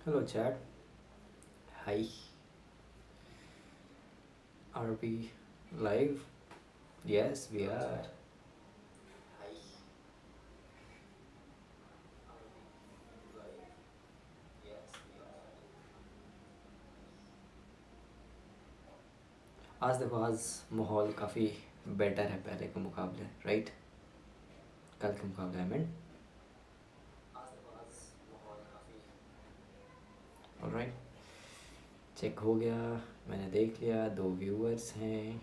Hello, chat. Hi. Are we live? Yes, we are. आज देखो, आज माहौल काफ़ी बेटर है पहले के मुकाबले, राइट? कल के मुकाबले आई मीन। ऑलराइट, चेक हो गया। मैंने देख लिया, 2 व्यूअर्स हैं।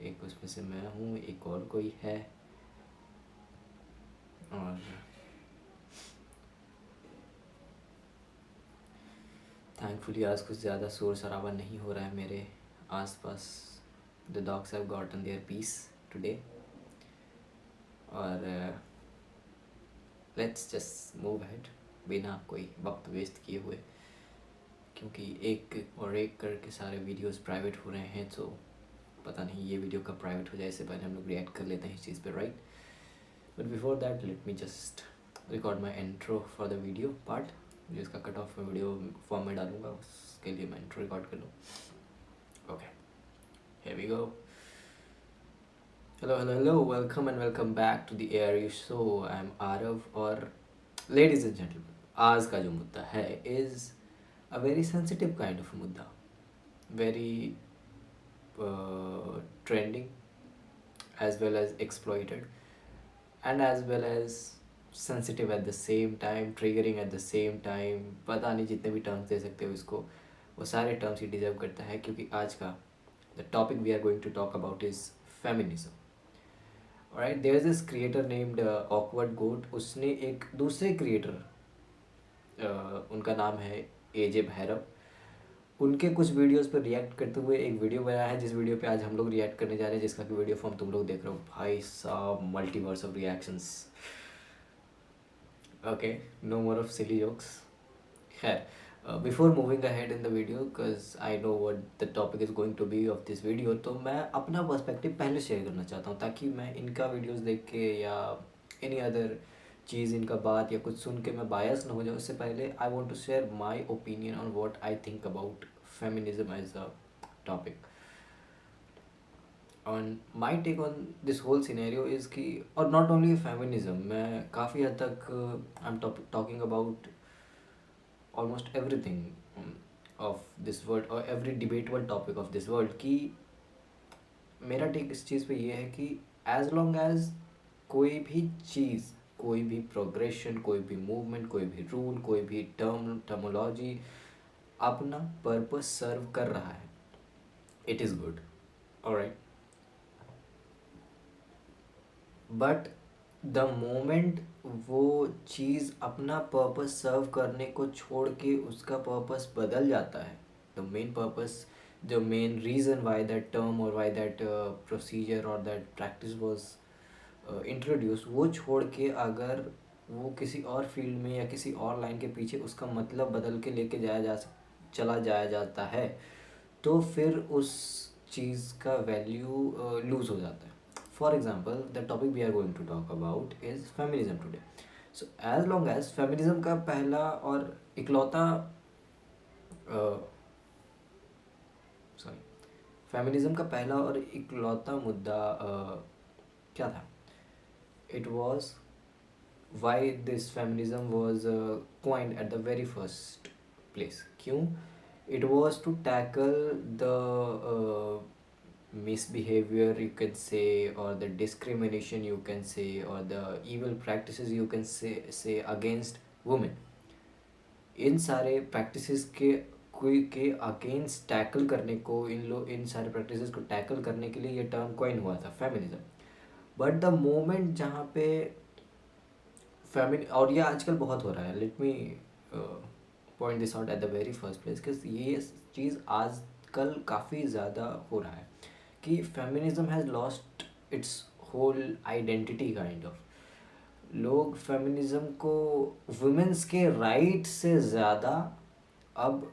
एक उसमें से मैं हूँ, एक और कोई है। और थैंकफुली आज कुछ ज़्यादा शोर शराबा नहीं हो रहा है मेरे आसपास। The dogs have gotten their peace today. और लेट्स जस्ट मूव हेड बिना कोई वक्त वेस्ट किए हुए, क्योंकि एक और एक करके सारे वीडियोस प्राइवेट हो रहे हैं। तो पता नहीं ये वीडियो कब प्राइवेट हो जाए, इससे पहले हम लोग रिएक्ट कर लेते हैं इस चीज़ पे, right? But before that let me just record my intro for the video part, जिसका कट ऑफ मैं वीडियो फॉर्म में डालूंगा, उसके लिए मैं इंट्रो रिकॉर्ड कर लूँ। Okay, here we go. Hello, welcome and welcome back to the air you show. I am Aarav. और लेडीज एंड जेंटलमैन, आज का जो मुद्दा है is a very sensitive kind of मुद्दा, very trending as well as exploited and as well as sensitive at the same time, triggering at the same time। पता नहीं जितने भी टर्म्स दे सकते हो इसको, वो सारे टर्म्स ही डिजर्व करता है, क्योंकि आज का the topic we are going to talk about is feminism. All right, there is this creator named Awkward Goat. उसने एक दूसरे क्रिएटर, उनका नाम है एजे भैरव, उनके कुछ वीडियोस पर रिएक्ट करते हुए एक वीडियो बनाया है, जिस वीडियो पे आज हम लोग रिएक्ट करने जा रहे हैं, जिसका कि वीडियो फॉर्म तुम लोग देख रहे हो। भाई साहब, multiverse of reactions. Okay, no more of silly jokes. खैर, before moving ahead in the video, because I know what the topic is going to be of this video, तो मैं अपना पर्सपेक्टिव पहले शेयर करना चाहता हूँ, ताकि मैं इनका वीडियोस देख के या एनी अदर चीज़, इनका बात या कुछ सुन के मैं बायस ना हो जाऊँ। उससे पहले I want to share my opinion on what I think about feminism as a topic। on my take on this whole scenario is कि, और not only feminism, मैं काफ़ी हद तक I'm talking about almost everything of this world or every debatable topic of this world, कि मेरा take इस चीज़ पे ये है कि एज लॉन्ग एज कोई भी चीज़, कोई भी प्रोग्रेशन, कोई भी मूवमेंट, कोई भी रूल, कोई भी टर्मोलॉजी अपना पर्पस सर्व कर रहा है, it is good. Alright, but the moment वो चीज़ अपना पर्पस सर्व करने को छोड़ के उसका पर्पस बदल जाता है, the main purpose, the main reason why that term और वाई दैट प्रोसीजर और दैट प्रैक्टिस वॉज इंट्रोड्यूस, वो छोड़ के अगर वो किसी और फील्ड में या किसी और लाइन के पीछे उसका मतलब बदल के लेके चला जाया जाता है, तो फिर उस चीज़ का वैल्यू लूज़ हो जाता है। For example, the topic we are going to talk about is feminism today. So as long as feminism का पहला और इकलौता सॉरी फेमिनिज्म का पहला और इकलौता मुद्दा क्या था? It was why this feminism was coined at the very first place. क्यों? It was to tackle the misbehavior, you can say, or the discrimination, you can say, or the evil practices, you can say against women। इन सारे practices के कोई के against tackle करने को, इन सारे practices को tackle करने के लिए ये टर्म कॉइन हुआ था, फेमिनिज्म। बट द मोमेंट जहाँ पे और ये आजकल बहुत हो रहा है, let me point this out at the very first place, कि ये चीज़ आजकल काफ़ी ज़्यादा हो रहा है कि feminism has lost its whole identity kind of. लोग फेमिनिज्म को वुमेंस के राइट से ज़्यादा अब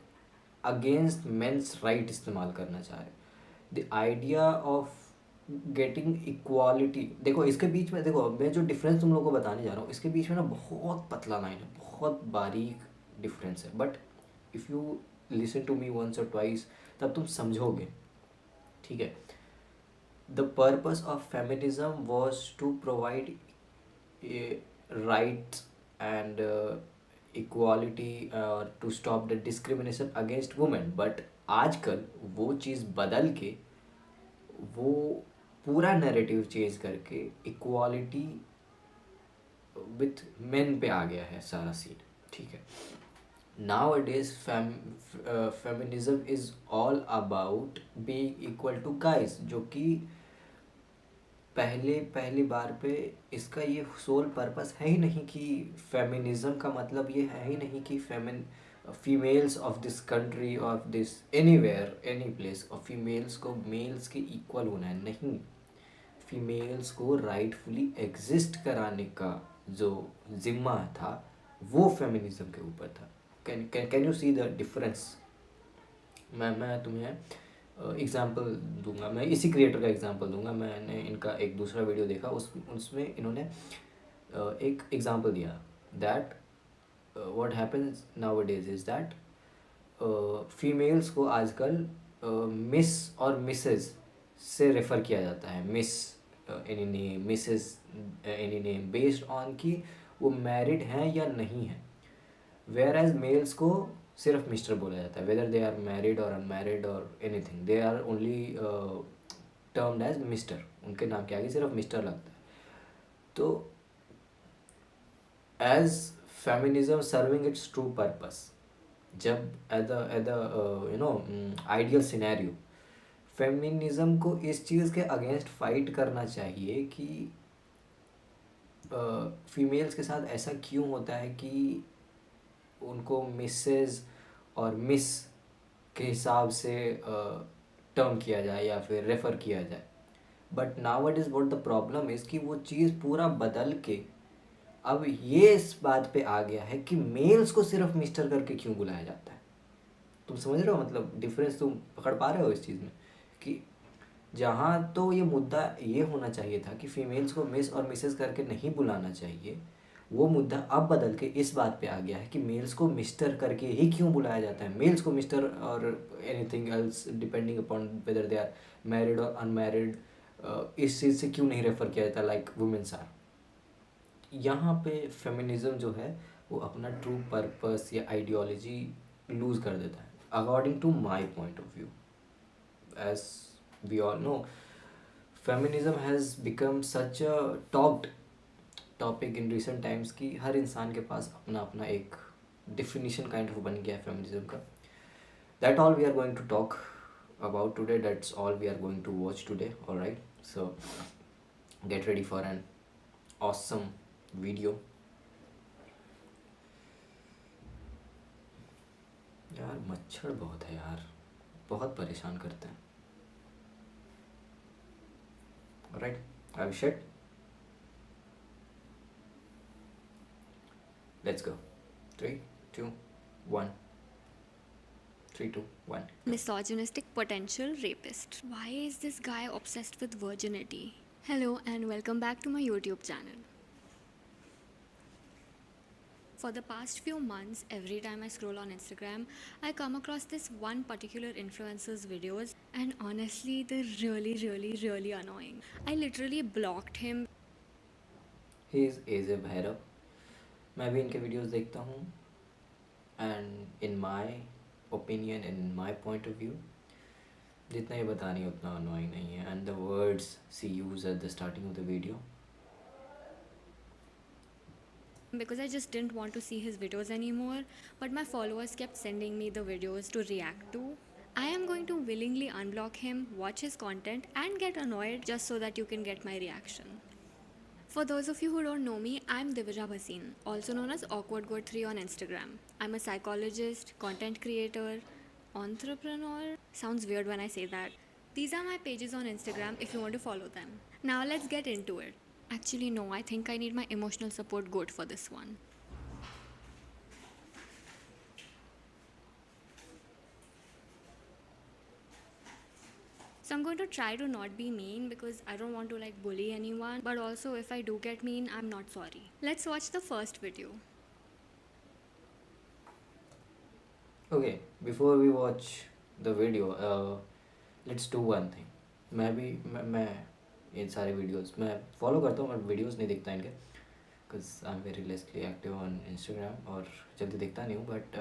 अगेंस्ट मेंस राइट इस्तेमाल करना चाह रहे। The idea of getting equality, देखो इसके बीच में, देखो मैं जो डिफरेंस तुम लोगों को बताने जा रहा हूँ, इसके बीच में ना बहुत पतला लाइन है, बहुत बारीक डिफरेंस है, but if you listen to me once और ट्वाइस तब तुम समझोगे, ठीक है। The purpose of feminism was to provide rights and equality to stop the discrimination against women, but आजकल वो चीज़ बदल के वो पूरा नैरेटिव चेंज करके इक्वालिटी विथ मेन पे आ गया है सारा सीन, ठीक है। Now it is feminism is all about being equal to guys, जो कि पहली बार पे इसका ये सोल पर्पस है ही नहीं कि फेमिनिज्म का मतलब ये है ही नहीं कि females of this country of this anywhere any place और फीमेल्स को मेल्स के इक्वल होना है, नहीं। फीमेल्स को राइटफुली एग्जिस्ट कराने का जो जिम्मा था वो फेमिनिज्म के ऊपर था। Can you see the difference? मैं तुम्हें एग्जांपल दूंगा, मैं इसी क्रिएटर का एग्जांपल दूंगा। मैंने इनका एक दूसरा वीडियो देखा, उसमें इन्होंने एक एग्जांपल दिया that what happens nowadays is that females को आजकल मिस और मिसेस से रेफ़र किया जाता है। Miss any name, Mrs any name, based on कि वो मैरिड हैं या नहीं हैं। वेयर एज मेल्स को सिर्फ मिस्टर बोला जाता है, वेदर दे आर मैरिड और अनमैरिड और anything, they are only termed as mister. उनके नाम के आगे सिर्फ मिस्टर लगता है। तो as feminism serving its true purpose, जब at the you know ideal scenario feminism को इस चीज़ के अगेंस्ट फाइट करना चाहिए कि फीमेल्स के साथ ऐसा क्यों होता है कि उनको मिसेज और मिस के हिसाब से टर्म किया जाए या फिर रेफ़र किया जाए। But now it is what the problem is कि वो चीज़ पूरा बदल के अब ये इस बात पे आ गया है कि मेल्स को सिर्फ मिस्टर करके क्यों बुलाया जाता है। तुम समझ रहे हो मतलब डिफरेंस? तुम पकड़ पा रहे हो इस चीज़ में कि जहाँ तो ये मुद्दा ये होना चाहिए था कि फीमेल्स को मिस और मिसेस करके नहीं बुलाना चाहिए, वो मुद्दा अब बदल के इस बात पे आ गया है कि मेल्स को मिस्टर करके ही क्यों बुलाया जाता है। मेल्स को मिस्टर और anything else depending upon whether they are married और अनमैरिड इस चीज़ से क्यों नहीं रेफ़र किया जाता लाइक वुमेन्स आर। यहाँ पे फेमिनिज्म जो है वो अपना ट्रू पर्पस या आइडियोलॉजी लूज़ कर देता है according to my point of view. As we all know, feminism has become such a talked topic in recent times कि हर इंसान के पास अपना अपना एक डिफिनीशन काइंड ऑफ बन गया है फेमिनिज्म का। That all we are going to talk about today, that's all we are going to watch today, all right? So get ready for an awesome video. यार मच्छर बहुत है यार, बहुत परेशान करते हैं। Alright, I will shut, let's go. 3 2 1 3 2 1 Misogynistic potential rapist. Why is this guy obsessed with virginity? Hello and welcome back to my YouTube channel. For the past few months, every time I scroll on Instagram, I come across this one particular influencer's videos, and honestly, they're really annoying. I literally blocked him. He is as a Bhairav. मैं भी इनके videos देखता हूँ and in my opinion, in my point of view, जितना ये बता रही है उतना अनोइंग नहीं है। And the words she use at the starting of the video, Because I just didn't want to see his videos anymore, but my followers kept sending me the videos to react to. I am going to willingly unblock him, watch his content, and get annoyed just so that you can get my reaction. For those of you who don't know me, I'm Divya Bhasin, also known as Awkward Goat 3 on Instagram. I'm a psychologist, content creator, entrepreneur. Sounds weird when I say that. These are my pages on Instagram if you want to follow them. Now let's get into it. Actually, no, I think I need my emotional support goat for this one. So I'm going to try to not be mean because I don't want to like bully anyone, but also if I do get mean, I'm not sorry. Let's watch the first video. Okay, before we watch the video, let's do one thing. मैं इन सारे videos मैं follow करता हूँ but videos नहीं दिखता इनके, because I am very lessly active on Instagram और जल्दी दिखता नहीं हूँ, बट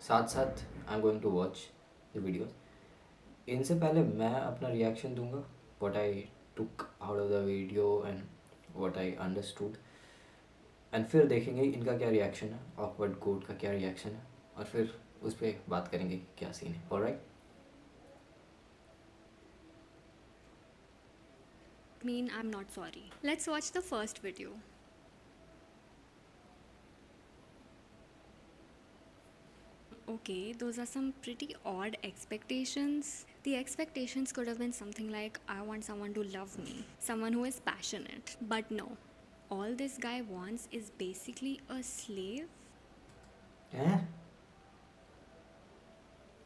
साथ साथ I am going to watch the videos. इनसे पहले मैं अपना रिएक्शन दूंगा, what I took out of the video and what I understood, and फिर देखेंगे इनका क्या रिएक्शन है, ऑकवर्ड कोड का क्या रिएक्शन है, और फिर उस पर बात करेंगे कि क्या सीन है. Alright. Mean I'm not sorry. Let's watch the first video. Okay, those are some pretty odd expectations. The expectations could have been something like I want someone to love me, someone who is passionate. But no, all this guy wants is basically a slave. हैं?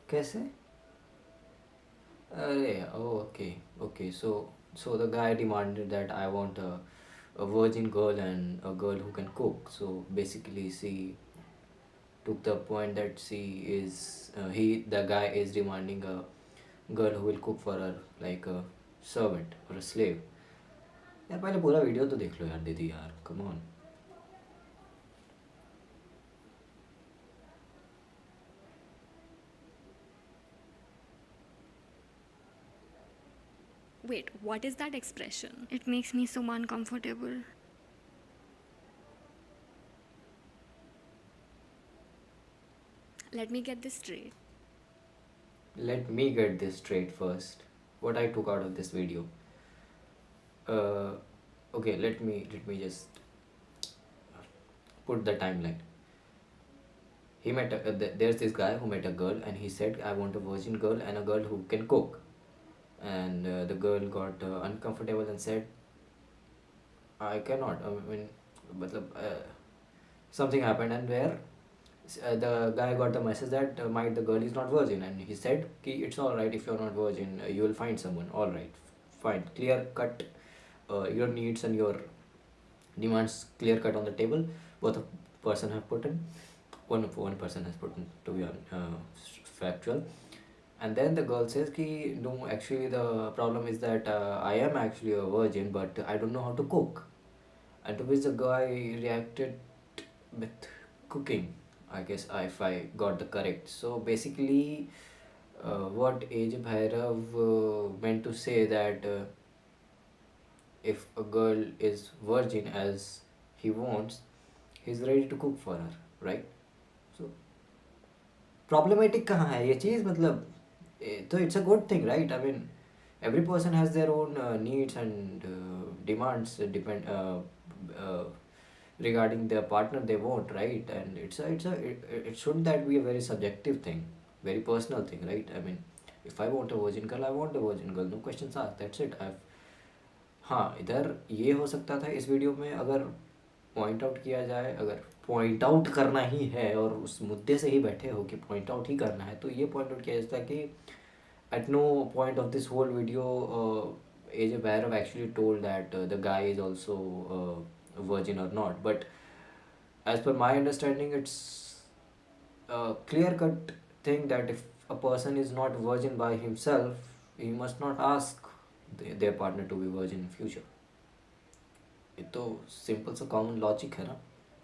कैसे? अरे okay. Okay, so the guy demanded that I want a virgin girl and a girl who can cook. So basically she took the point that she is he the guy is demanding a girl who will cook for her like a servant or a slave. यार पहले पूरा video तो देख लो यार दीदी, यार come on. Wait, what is that expression? It makes me so uncomfortable. Let me get this straight. Let me get this straight first. What I took out of this video. Uh, okay, let me just put the timeline. There's this guy who met a girl and he said, I want a virgin girl and a girl who can cook. And the girl got uncomfortable and said, I cannot. I mean, matlab, something happened, and where the guy got the message that might the girl is not virgin, and he said, Ki, it's all right if you're not virgin, you will find someone. All right, fine, clear cut. Your needs and your demands clear cut on the table. Both of person have put in. One person has put in, to be factual. And then the girl says ki no, actually the problem is that I am actually a virgin but I don't know how to cook. And to which the guy reacted with cooking, I guess, if I got the correct. So basically what AJ Bhairav meant to say that if a girl is virgin as he wants, he's ready to cook for her, right? So problematic कहाँ है ये चीज़, मतलब तो it's a good thing, right? I mean, every person has their own needs and demands uh, regarding their partner they want, right? And it should that be a very subjective thing, very personal thing, right? I mean, if I want a virgin girl, I want a virgin girl, no questions asked, that's it. I've हाँ, इधर ये हो सकता था इस video में, अगर point out किया जाए, अगर पॉइंट आउट करना ही है और उस मुद्दे से ही बैठे हो कि पॉइंट आउट ही करना है, तो ये पॉइंट आउट किया जाता है कि at no point of this whole video AJ Bhairav actually told that the guy is also a virgin or not. But as per my understanding, it's a clear cut thing that if a person is not virgin by himself, he must not ask their partner to be virgin in future. ये तो simple सा common logic है ना,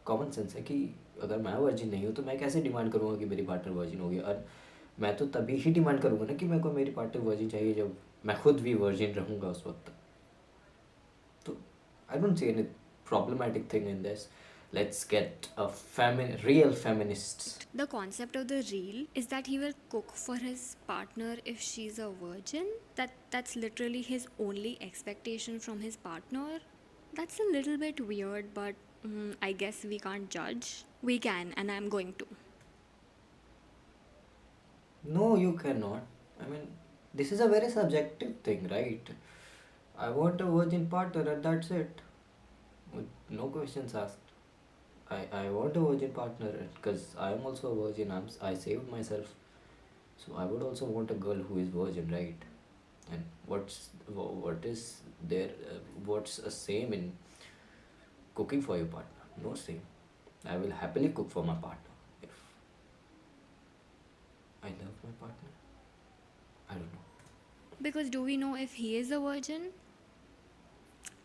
common sense है कि अगर मैं virgin नहीं हूँ तो मैं कैसे डिमांड करूँगा कि मेरी पार्टनर वर्जिन होगी. और मैं तो तभी ही डिमांड करूँगा ना कि मेरे को मेरी पार्टनर वर्जिन चाहिए जब मैं खुद भी वर्जिन रहूँगा उस वक्त. तो I don't see any problematic thing in this. Let's get a real feminist. The concept of the reel is that he will cook for his partner if she's a virgin. That's literally his only expectation from his partner. That's a little bit weird, but I guess we can't judge. We can, and I'm going to. No, you cannot. I mean, this is a very subjective thing, right? I want a virgin partner and that's it. With no questions asked. I want a virgin partner because I am also a virgin. I saved myself. So I would also want a girl who is virgin, right? And what is there? What's a same in cooking for your partner? No same. I will happily cook for my partner. If I love my partner. I don't know. Because do we know if he is a virgin?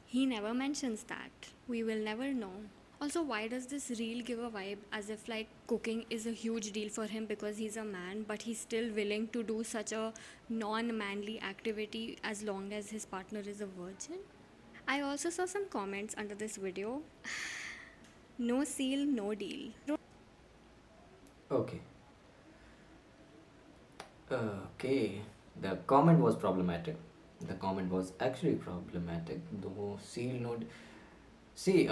He never mentions that. We will never know. Also, why does this reel give a vibe as if like cooking is a huge deal for him because he's a man, but he's still willing to do such a non manly activity as long as his partner is a virgin? I also saw some comments under this video. No seal, no deal. Okay. Okay. The comment was problematic. The comment was actually problematic. Though seal note. See,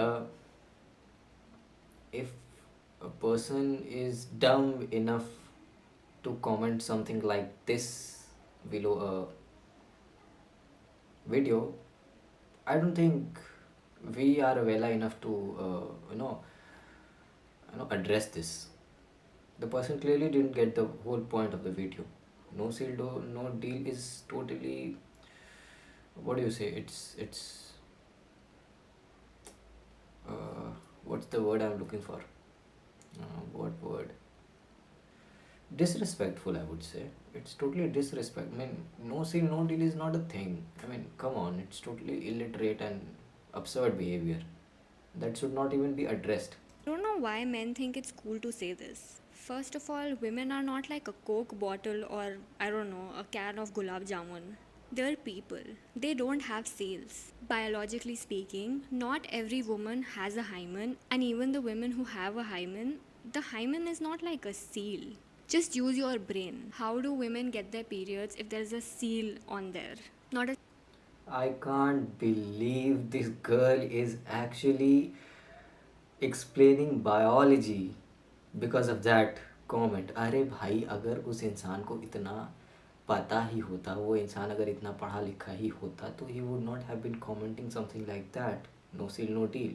if a person is dumb enough to comment something like this below a video, I don't think we are aware enough to address this. The person clearly didn't get the whole point of the video. No seal, no deal is totally, what do you say? It's uh, what's the word I'm looking for? What word? Disrespectful, I would say. It's totally disrespect. I mean, no seal, no deal is not a thing. I mean, come on, it's totally illiterate and absurd behavior that should not even be addressed. I don't know why men think it's cool to say this. First of all, women are not like a Coke bottle or, I don't know, a can of gulab jamun. They're people. They don't have sales. Biologically speaking, not every woman has a hymen, and even the women who have a hymen, the hymen is not like a seal. Just use your brain. How do women get their periods if there's a seal on there? Not a I can't believe this girl is actually explaining biology because of that comment. अरे भाई, अगर उस इंसान को इतना पता ही होता, वो इंसान अगर इतना पढ़ा लिखा ही होता, तो he would not have been commenting something like that. No seal, no deal.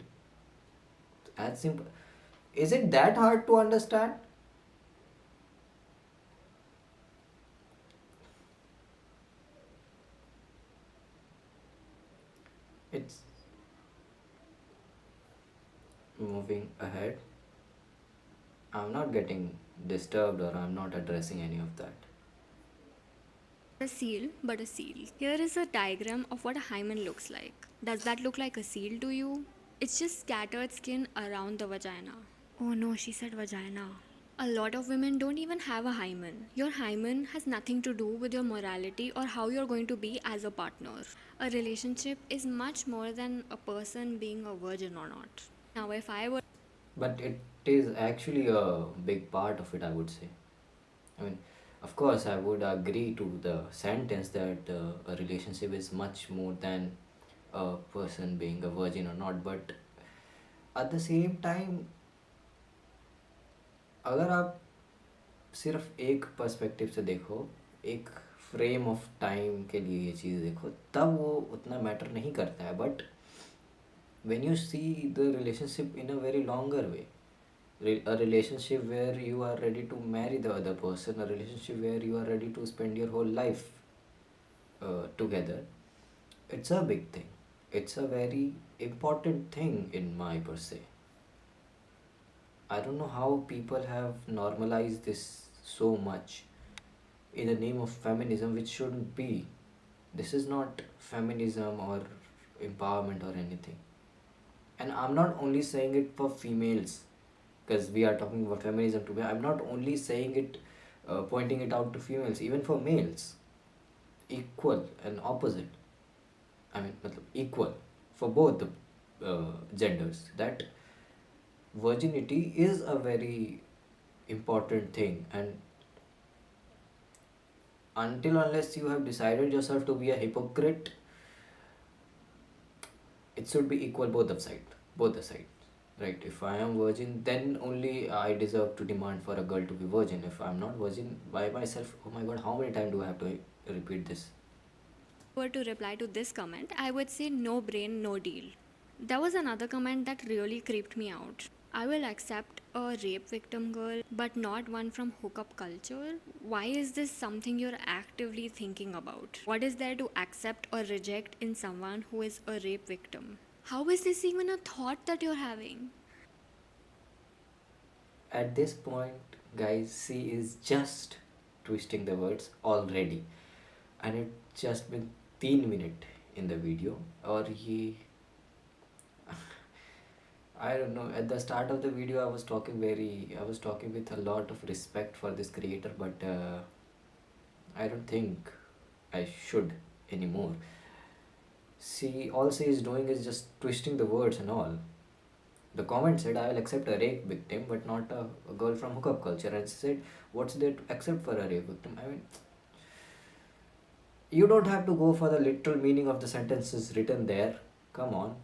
As simple. Is it that hard to understand? It's moving ahead. I'm not getting disturbed or I'm not addressing any of that. seal, but a seal. Here is a diagram of what a hymen looks like. Does that look like a seal to you? It's just scattered skin around the vagina. Oh no, she said vagina. A lot of women don't even have a hymen. Your hymen has nothing to do with your morality or how you're going to be as a partner. A relationship is much more than a person being a virgin or not. Now, if I were But it is actually a big part of it, I would say. I mean, of course, I would agree to the sentence that a relationship is much more than a person being a virgin or not. But at the same time, अगर आप सिर्फ एक perspective से देखो, एक frame of time के लिए ये चीज़ देखो, तब वो उतना मैटर नहीं करता है. But when you see the relationship in a very longer way, a relationship where you are ready to marry the other person, a relationship where you are ready to spend your whole life together, it's a big thing. It's a very important thing in my per se. I don't know how people have normalized this so much in the name of feminism, which shouldn't be. This is not feminism or empowerment or anything. And I'm not only saying it for females, because we are talking about feminism today. I'm not only saying it, pointing it out to females, even for males, equal and opposite. I mean, equal for both the genders. That virginity is a very important thing, and until unless you have decided yourself to be a hypocrite, it should be equal both the sides, right? If I am virgin, then only I deserve to demand for a girl to be virgin. If I'm not virgin by myself, oh my god, how many times do I have to repeat this? were to reply to this comment, I would say no brain, no deal. There was another comment that really creeped me out. I will accept a rape victim girl, but not one from hookup culture. Why is this something you're actively thinking about? What is there to accept or reject in someone who is a rape victim? How is this even a thought that you're having? At this point, guys, she is just twisting the words already. And it's just been 3 minutes in the video. Or he, I don't know, at the start of the video I was talking with a lot of respect for this creator, but I don't think I should anymore. See, all she is doing is just twisting the words and all. The comment said, I will accept a rape victim, but not a girl from hookup culture. And she said, what's there to accept for a rape victim? I mean, you don't have to go for the literal meaning of the sentences written there. Come on,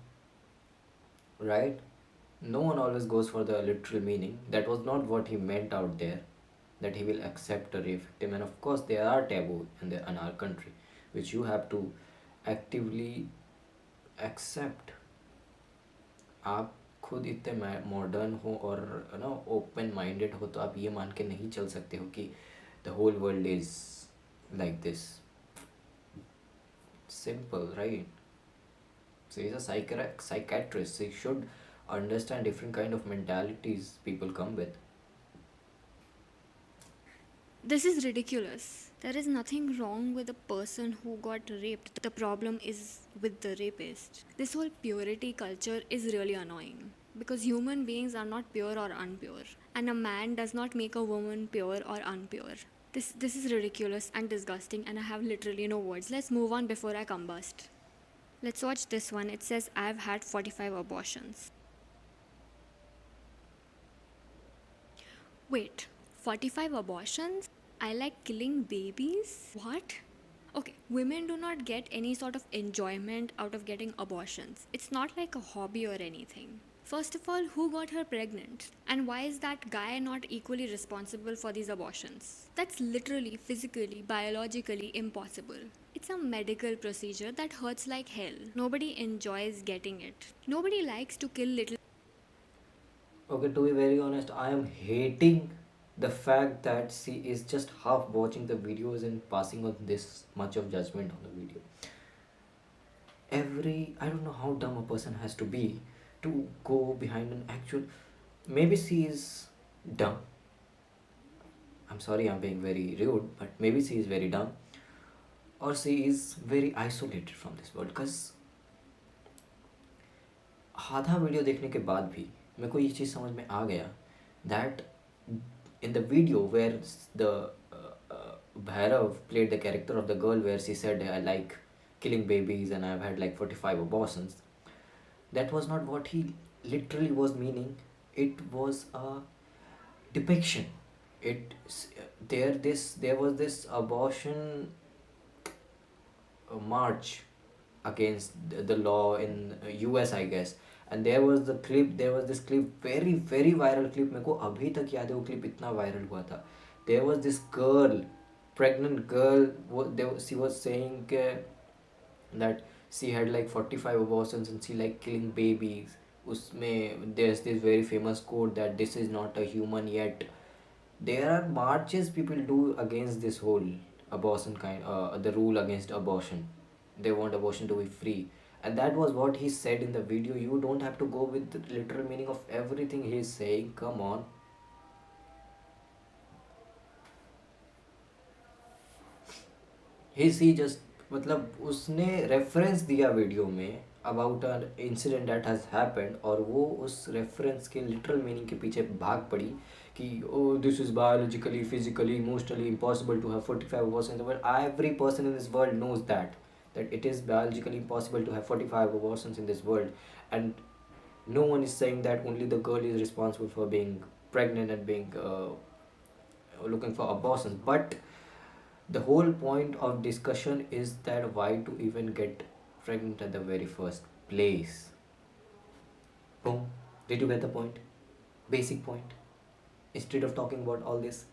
right? No one always goes for the literal meaning. That was not what he meant out there, that he will accept a rape victim. And of course, there are taboo in our country, which you have to actively accept. आप खुद इतने modern हो और ना open minded हो तो आप ये मान के नहीं चल सकते हो कि the whole world is like this. Simple, right? So he's a psychiatrist. He should understand different kind of mentalities people come with. This is ridiculous. There is nothing wrong with a person who got raped. The problem is with the rapist. This whole purity culture is really annoying because human beings are not pure or unpure, and a man does not make a woman pure or unpure. This is ridiculous and disgusting, and I have literally no words. Let's move on before I combust. Let's watch this one. It says, I've had 45 abortions. Wait, 45 abortions? I like killing babies? What? Okay, women do not get any sort of enjoyment out of getting abortions. It's not like a hobby or anything. First of all, who got her pregnant? And why is that guy not equally responsible for these abortions? That's literally, physically, biologically impossible. It's a medical procedure that hurts like hell. Nobody enjoys getting it. Nobody likes to kill little. Okay, to be very honest, I am hating the fact that she is just half watching the videos and passing on this much of judgment on the video. I don't know how dumb a person has to be to go behind an actual. Maybe she is dumb. I'm sorry, I'm being very rude, but maybe she is very dumb, or she is very isolated from this world. Because आधा video देखने के बाद भी मेरे को ये चीज़ समझ में आ गया that in the video where the Bhairav played the character of the girl where she said I like killing babies and I've had like 45 abortions, that was not what he literally was meaning. It was a depiction. It there was this abortion march against the law in US, I guess. And there was this clip, very very viral clip. मेरे को अभी तक याद है वो clip इतना viral हुआ था. There was this girl, pregnant girl, she was saying that she had like 45 abortions and she like killing babies. उसमें there's this very famous quote that this is not a human yet. There are marches people do against this whole abortion the rule against abortion. They want abortion to be free, and that was what he said in the video. You don't have to go with the literal meaning of everything he's saying. Come on. He just मतलब उसने reference दिया video में about a incident that has happened, और वो उस reference के literal meaning के पीछे भाग पड़ी कि oh this is biologically physically emotionally impossible to have 45 abortions in the world. Every person in this world knows that it is biologically impossible to have 45 abortions in this world, and no one is saying that only the girl is responsible for being pregnant and being looking for abortions. But the whole point of discussion is that why to even get pregnant at the very first place. Boom. Did you get the point? Basic point. Instead of talking about all this,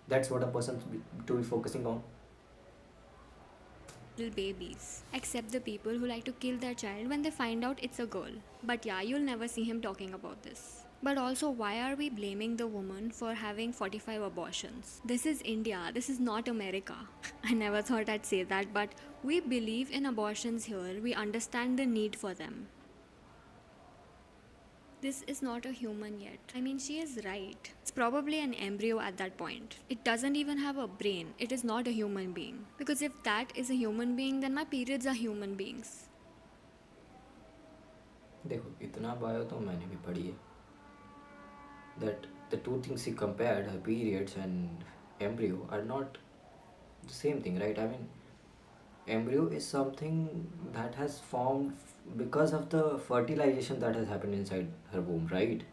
that's what a person to be focusing on. Little babies, except the people who like to kill their child when they find out it's a girl. But yeah, you'll never see him talking about this. But also, why are we blaming the woman for having 45 abortions? This is India, this is not America. I never thought I'd say that, but we believe in abortions here, we understand the need for them. This is not a human yet. I mean, she is right. It's probably an embryo at that point. It doesn't even have a brain. It is not a human being. Because if that is a human being, then my periods are human beings. देखो इतना bio तो मैंने भी पढ़ी है that the two things he compared, her periods and embryo, are not the same thing, right? I mean, embryo is something that has formed because of the fertilization that has happened inside her womb, right?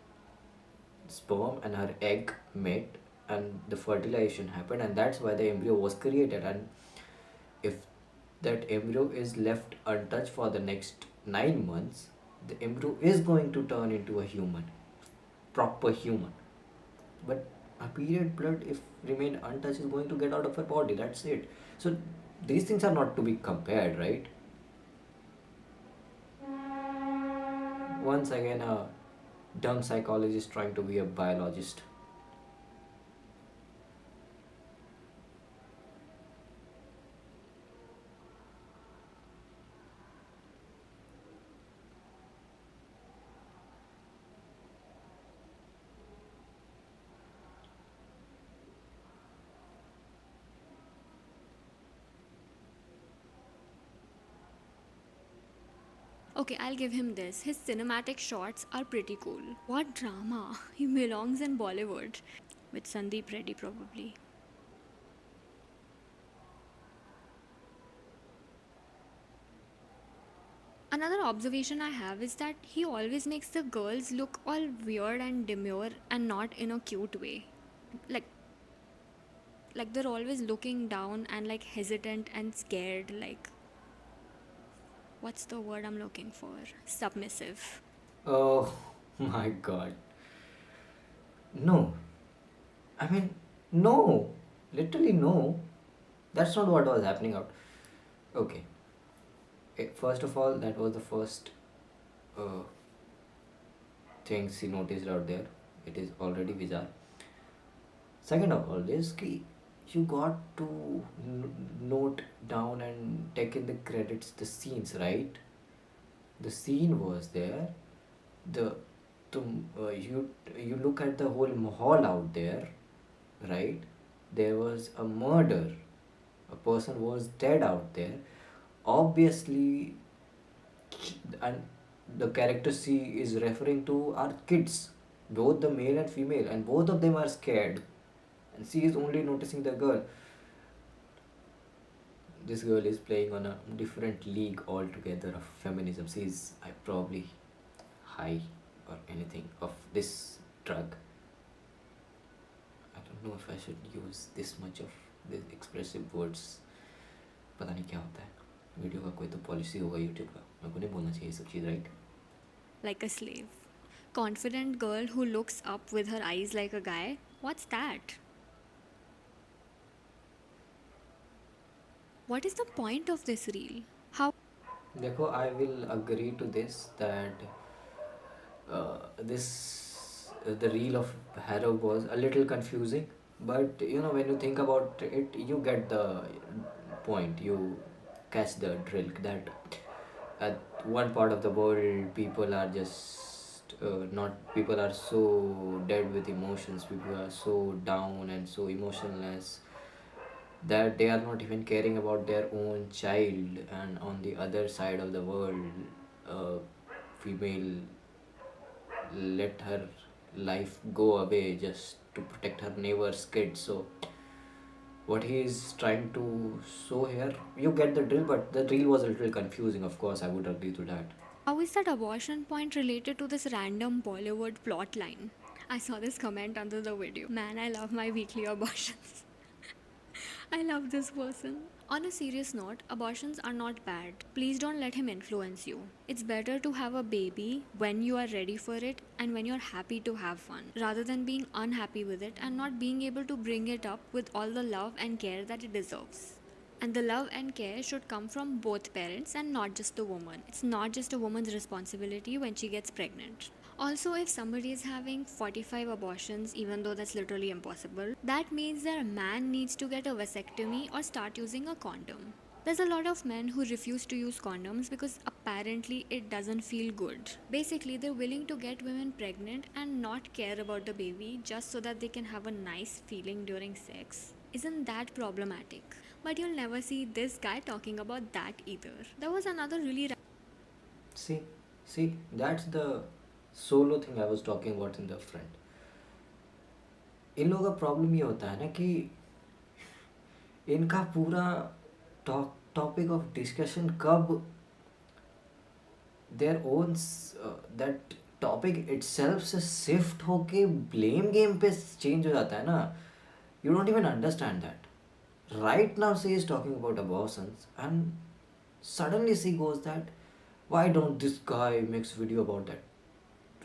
Sperm and her egg met, and the fertilization happened, and that's why the embryo was created. And if that embryo is left untouched for the next 9 months, the embryo is going to turn into a human, proper human. But a period blood, if remain untouched, is going to get out of her body. That's it. So these things are not to be compared, right? Once again, a dumb psychologist trying to be a biologist. Okay, I'll give him this. His cinematic shots are pretty cool. What drama! He belongs in Bollywood. With Sandeep Reddy, probably. Another observation I have is that he always makes the girls look all weird and demure and not in a cute way. Like like they're always looking down and like hesitant and scared, like what's the word I'm looking for? Submissive. Oh my god. No. I mean, no. Literally, no. That's not what was happening out. Okay. First of all, that was the first uh, things he noticed out there. It is already bizarre. Second of all, is ki you got to note down and take in the credits the scenes, right? The scene was there. The to you look at the whole mahal out there, right? There was a murder. A person was dead out there. Obviously, and the character C is referring to are kids, both the male and female, and both of them are scared. And she is only noticing the girl. This girl is playing on a different league altogether of feminism. She is probably high or anything of this drug. I don't know if I should use this much of these expressive words. पता नहीं क्या होता है, video का कोई तो policy होगा YouTube का, मेरे को नहीं बोलना चाहिए ये सब चीज़, right? Like a slave. Confident girl who looks up with her eyes like a guy? What's that? What is the point of this reel? How देखो, I will agree to this that this the reel of Harrow was a little confusing, but when you think about it, you get the point. You catch the drill that at one part of the world people are just not people are so dead with emotions, people are so down and so emotionless that they are not even caring about their own child, and on the other side of the world, female let her life go away just to protect her neighbor's kid. So what he is trying to show here, you get the drill, but the drill was a little confusing. Of course, I would agree to that. how is that abortion point related to this random Bollywood plot line? I saw this comment under the video. Man, I love my weekly abortions. I love this person. On a serious note, abortions are not bad. Please don't let him influence you. It's better to have a baby when you are ready for it and when you're happy to have one, rather than being unhappy with it and not being able to bring it up with all the love and care that it deserves. And the love and care should come from both parents and not just the woman. It's not just a woman's responsibility when she gets pregnant. Also, if somebody is having 45 abortions, even though that's literally impossible, that means that a man needs to get a vasectomy or start using a condom. There's a lot of men who refuse to use condoms because apparently it doesn't feel good. Basically, they're willing to get women pregnant and not care about the baby just so that they can have a nice feeling during sex. Isn't that problematic? But you'll never see this guy talking about that either. There was another really See, see, that's the solo thing I was talking about in the front. इन लोगों का problem ये होता है ना कि इनका पूरा topic of discussion कब their own that topic itself से शिफ्ट होके ब्लेम गेम पे चेंज हो जाता है ना. You don't even understand that. Right now she is talking about abortions and suddenly she goes that why don't this guy makes video about that,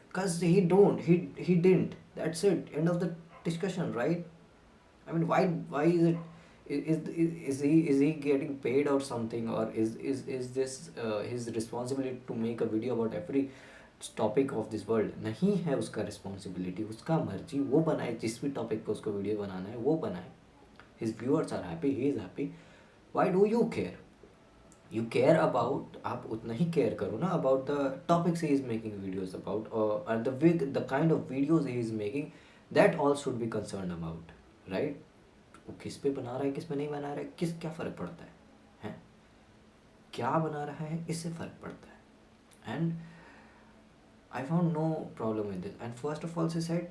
because he didn't, that's it, end of the discussion, right? I mean, why is it, is he getting paid or something, or is this his responsibility to make a video about every topic of this world? नहीं है उसका responsibility, उसका मर्जी, वो बनाए जिस भी topic पे उसको वीडियो बनाना है वो बनाए. His viewers are happy, he is happy. Why do you care? You care about, आप उतना ही care करो ना about the topics he is making videos about, and the kind of videos he is making, that all should be concerned about, right? वो किस पे बना रहा है, किस पे नहीं बना रहा है, किस क्या फ़र्क पड़ता है, हैं? क्या बना रहा है इससे फ़र्क पड़ता है. And I found no problem with this. And first of all, she said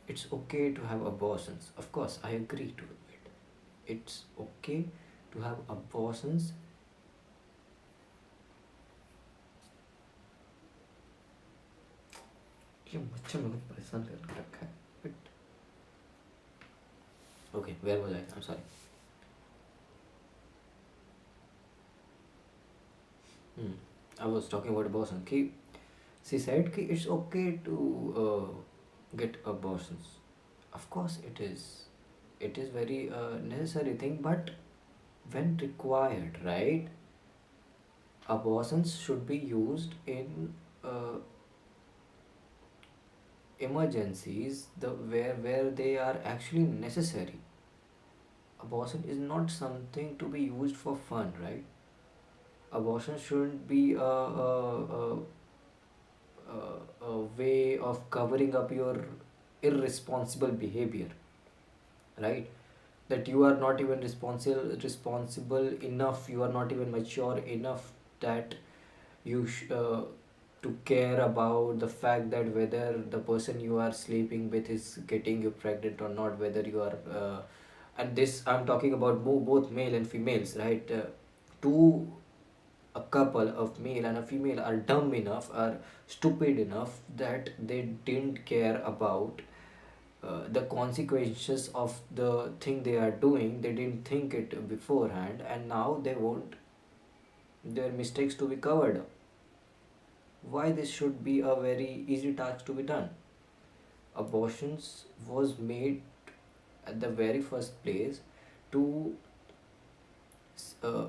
it's okay to have abortions. Of course, I agree to it. It's okay to have abortions. ये बच्चा मेरे को परेशान कर रखा है. But okay, where was I? I'm sorry. I was talking about abortion. कि she said कि it's okay to get abortions. Of course, it is. It is very necessary thing, but when required, right? Abortions should be used in emergencies, the where they are actually necessary. Abortion is not something to be used for fun, right? Abortion shouldn't be a way of covering up your irresponsible behavior, right? That you are not even responsible enough, you are not even mature enough that you to care about the fact that whether the person you are sleeping with is getting you pregnant or not, whether you are and this I'm talking about both male and females, right? Two A couple of male and a female are dumb enough, are stupid enough that they didn't care about the consequences of the thing they are doing. They didn't think it beforehand, and now they want their mistakes to be covered. Why this should be a very easy task to be done? Abortions was made at the very first place to uh,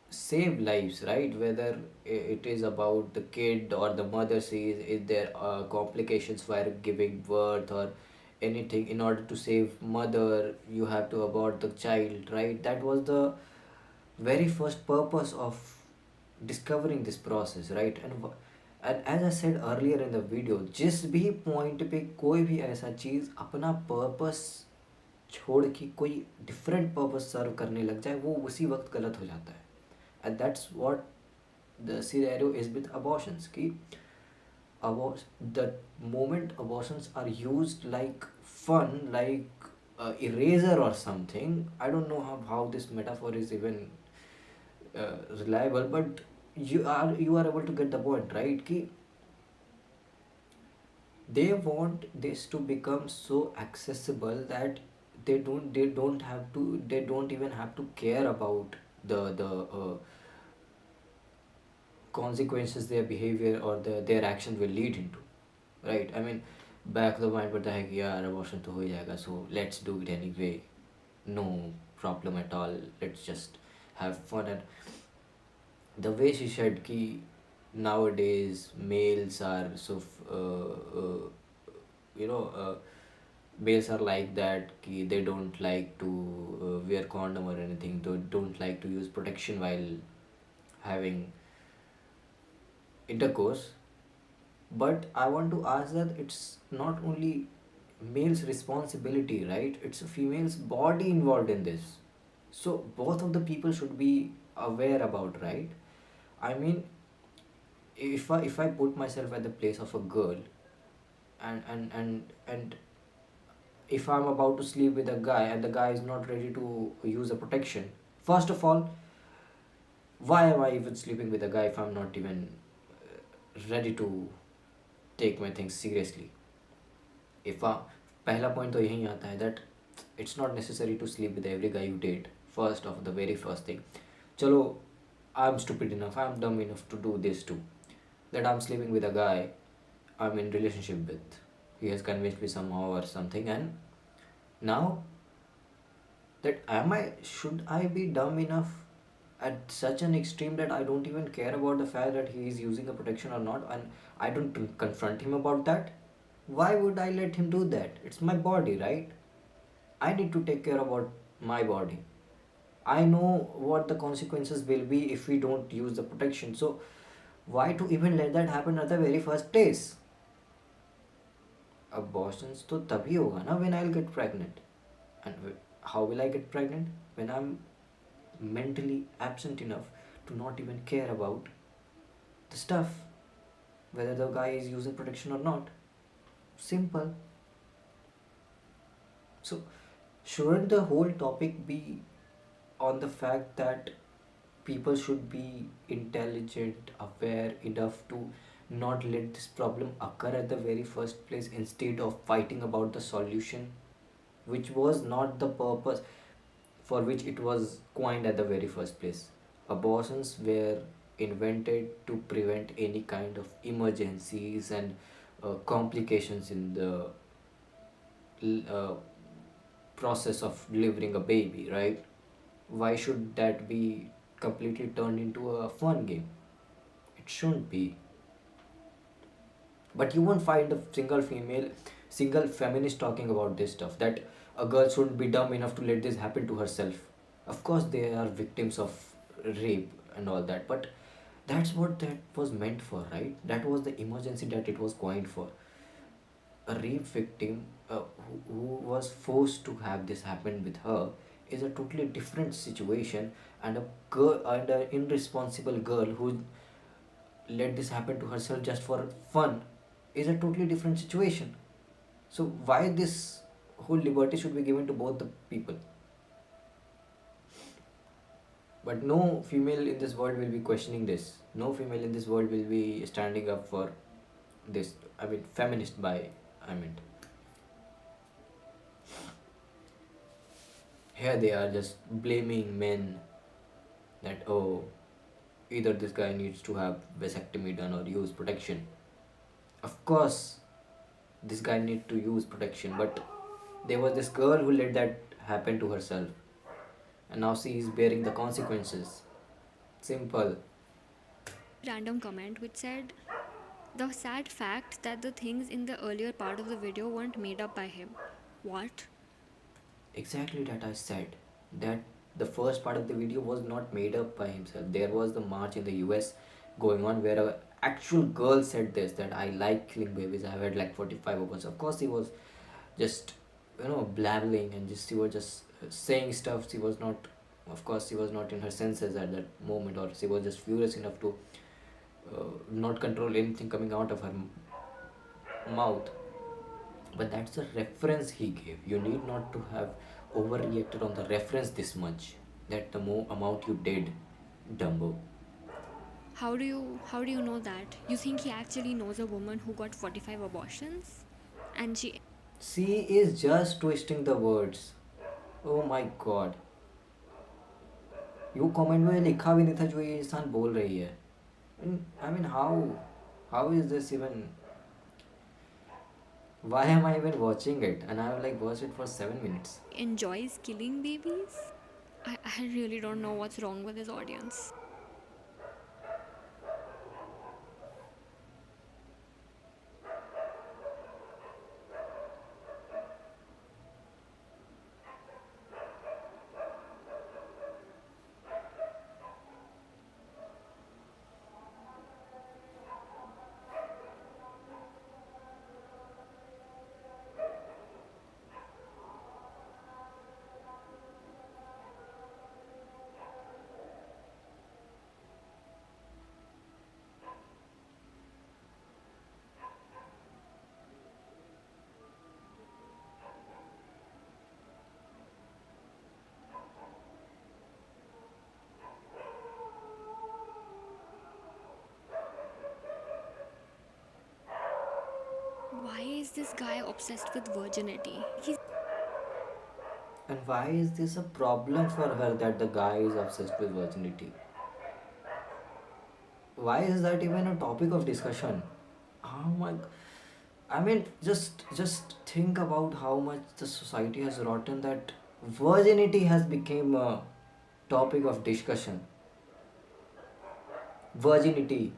save lives, right? Whether it is about the kid or the mother sees if there are complications while giving birth or anything, in order to save mother you have to abort the child, right? That was the very first purpose of discovering this process, right? And as I said earlier in the video, जिस भी point पे कोई भी ऐसा चीज़ अपना purpose छोड़ के कोई different purpose serve करने लग जाए, वो उसी वक्त गलत हो जाता है. And that's what the scenario is with abortions. Ki the moment abortions are used like fun, like eraser or something, I don't know how this metaphor is even reliable, but you are able to get the point, right? Ki they want this to become so accessible that they don't even have to care about the consequences their behavior or their action will lead into, right? I mean, back the mind पड़ता है कि यार abortion तो हो ही जाएगा, so let's do it anyway, no problem at all, let's just have fun. And the way she said कि nowadays males are so you know Males are like that कि they don't like to wear condom or anything, don't like to use protection while having intercourse. But I want to ask that it's not only male's responsibility, right? It's a female's body involved in this. So both of the people should be aware about, right? I mean, if I put myself at the place of a girl, and if I'm about to sleep with a guy and the guy is not ready to use a protection, first of all, why am I even sleeping with a guy if I'm not even ready to take my things seriously? If पहला point तो यही आता है that it's not necessary to sleep with every guy you date first of the very first thing. चलो, I am stupid enough, I am dumb enough to do this to, that I'm sleeping with a guy I'm in relationship with. He has convinced me somehow or something, and now that am I should I be dumb enough at such an extreme that I don't even care about the fact that he is using a protection or not, and I don't confront him about that? Why would I let him do that? It's my body, right? I need to take care about my body. I know what the consequences will be if we don't use the protection. So why to even let that happen at the very first place? Abortions तो तभी होगा ना when I'll get pregnant. And how will I get pregnant? When I'm mentally absent enough to not even care about the stuff, whether the guy is using protection or not. Simple. So, shouldn't the whole topic be on the fact that people should be intelligent, aware enough to not let this problem occur at the very first place instead of fighting about the solution, which was not the purpose for which it was coined at the very first place? Abortions were invented to prevent any kind of emergencies and complications in the uh, process of delivering a baby, right? Why should that be completely turned into a fun game? It shouldn't be. But you won't find a single feminist talking about this stuff, that a girl shouldn't be dumb enough to let this happen to herself. Of course, they are victims of rape and all that, but that's what that was meant for, right? That was the emergency that it was coined for. A rape victim who was forced to have this happen with her is a totally different situation, and a girl and an irresponsible girl who let this happen to herself just for fun is a totally different situation. So why this whole liberty should be given to both the people? But no female in this world will be questioning this. No female in this world will be standing up for this. I mean, feminist by I mean. Here they are just blaming men that, oh, either this guy needs to have vasectomy done or use protection. Of course, this guy need to use protection, but there was this girl who let that happen to herself, and now she is bearing the consequences. Simple. Random comment which said, the sad fact that the things in the earlier part of the video weren't made up by him. What? Exactly that I said. That the first part of the video was not made up by himself. There was the march in the US going on where a actual girl said this, that I like killing babies. I've had like 45 opens. Of course, he was just blabbling, and just she was just saying stuff. She was not, of course, she was not in her senses at that moment, or she was just furious enough to not control anything coming out of her mouth. But that's the reference he gave. You need not to have overreacted on the reference this much. That the more amount you did, Dumbo. How do you know that? You think he actually knows a woman who got 45 abortions? And she She is just twisting the words. Oh my god. ये comment में लिखा भी नहीं था जो ये इंसान बोल रही है. I mean, how is this even? Why am I even watching it? And I have like watched it for 7 minutes. enjoys killing babies? I really don't know what's wrong with his audience. is this guy obsessed with virginity? He's And why is this a problem for her that the guy is obsessed with virginity? Why is that even a topic of discussion? Oh my, I mean, just think about how much the society has rotten that virginity has become a topic of discussion. Virginity,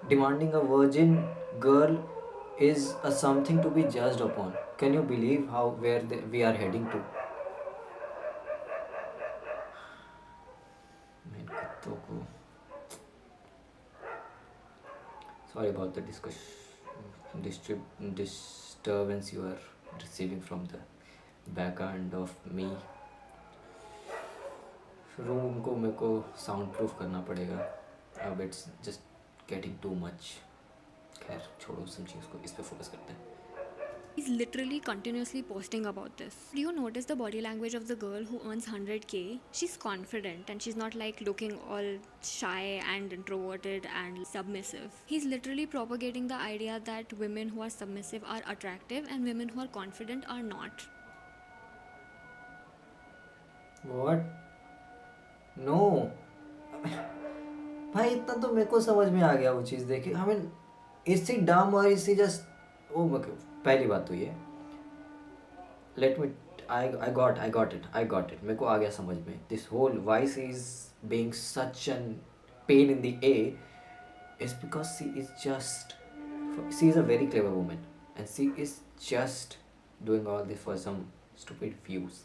demanding a virgin girl is a something to be judged upon. Can you believe how we are heading to? Man, कुत्तों को. Sorry about the disturbance you are receiving from the background of me. Room को मेरे को sound proof करना पड़ेगा. अब it's just getting too much. खैर छोड़ो उस चीज़ को, इस पे फोकस करते हैं. He's literally continuously posting about this. Do you notice the body language of the girl who earns 100k? She's confident and she's not like looking all shy and introverted and submissive. He's literally propagating the idea that women who are submissive are attractive and women who are confident are not. What? No. भाई इतना तो मेरे को समझ में आ गया वो चीज़ देखे. आई मीन इससे डम और इससे जस्ट ओ पहली बात तो ये let me I got it मेरे को आ गया समझ में. This whole voice is being such an pain in the a is because she is a very clever woman and she is just doing all this for some stupid views.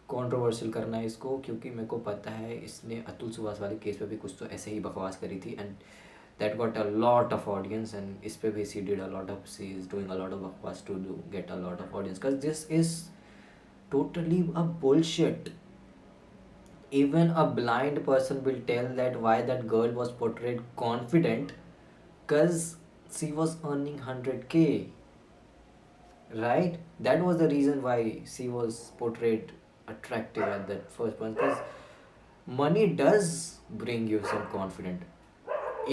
Controversial करना है इसको क्योंकि मेरे को पता है इसने अतुल सुभाष वाले केस पे भी कुछ तो ऐसे ही बकवास करी थी and that got a lot of audience and इस पे भी she did a lot of she is doing a lot of बकवास to do get a lot of audience because this is totally a bullshit. Even a blind person will tell that why that girl was portrayed confident because she was earning 100k, right? That was the reason why she was portrayed attractive at that first point because money does bring you some confidence,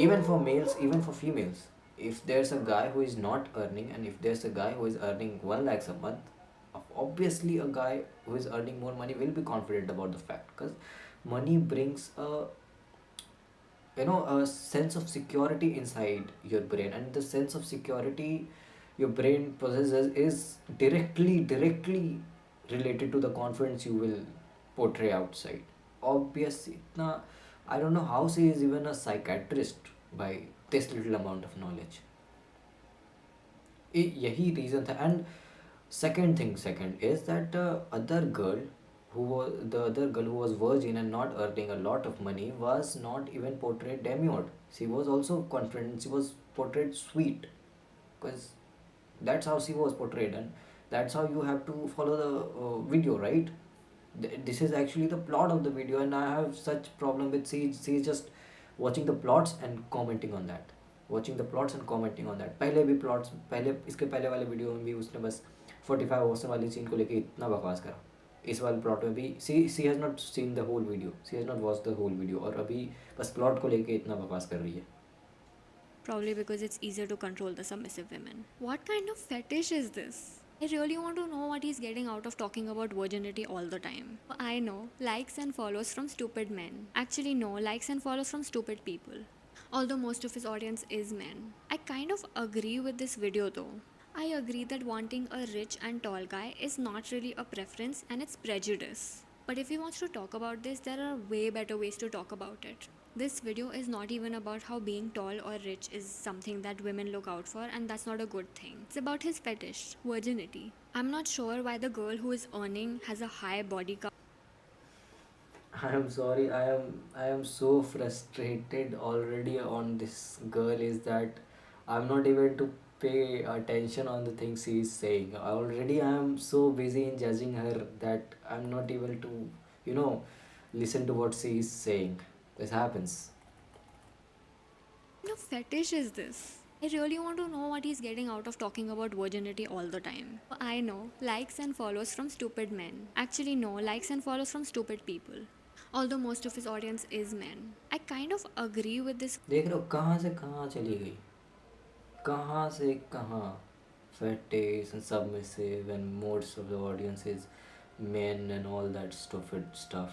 even for males, even for females. If there's a guy who is not earning and if there's a guy who is earning 1 lakhs a month, obviously a guy who is earning more money will be confident about the fact because money brings a sense of security inside your brain, and the sense of security your brain possesses is directly related to the confidence you will portray outside. Obviously itna, I don't know how she is even a psychiatrist by this little amount of knowledge. यही reason था. And second is that the other girl who was virgin and not earning a lot of money was not even portrayed demure. She was also confident. She was portrayed sweet because that's how she was portrayed, and that's how you have to follow the video, right? This is actually the plot of the video, and I have such problem with she is just watching the plots and commenting on that. watching the plots and commenting on that. पहले भी plots, पहले इसके पहले वाले video में भी उसने बस 45% वाली सीन को लेके इतना बकवास करा. इस वाले प्लॉट में भी she has not seen the whole video, she has not watch the whole video, और अभी बस प्लॉट को लेके इतना बकवास कर रही है. Probably because it's easier to control the submissive women. What kind of fetish is this? I really want to know what he's getting out of talking about virginity all the time. I know, likes and follows from stupid men. Actually, no, likes and follows from stupid people. Although most of his audience is men. I kind of agree with this video though. I agree that wanting a rich and tall guy is not really a preference and it's prejudice. But if he wants to talk about this, there are way better ways to talk about it. This video is not even about how being tall or rich is something that women look out for, and that's not a good thing. It's about his fetish, virginity. I'm not sure why the girl who is earning has a high body count. I am sorry, I am so frustrated already on this girl is that I'm not able to pay attention on the things she is saying. Already I am so busy in judging her that I'm not able to, you know, listen to what she is saying. This happens. What kind of fetish is this? I really want to know what he's getting out of talking about virginity all the time. I know, likes and follows from stupid men. Actually, no, likes and follows from stupid people. Although most of his audience is men. I kind of agree with this. देख रहे हो कहाँ से कहाँ चली गई, कहाँ से कहाँ fetish and submissive and most of the audience is men and all that stupid stuff.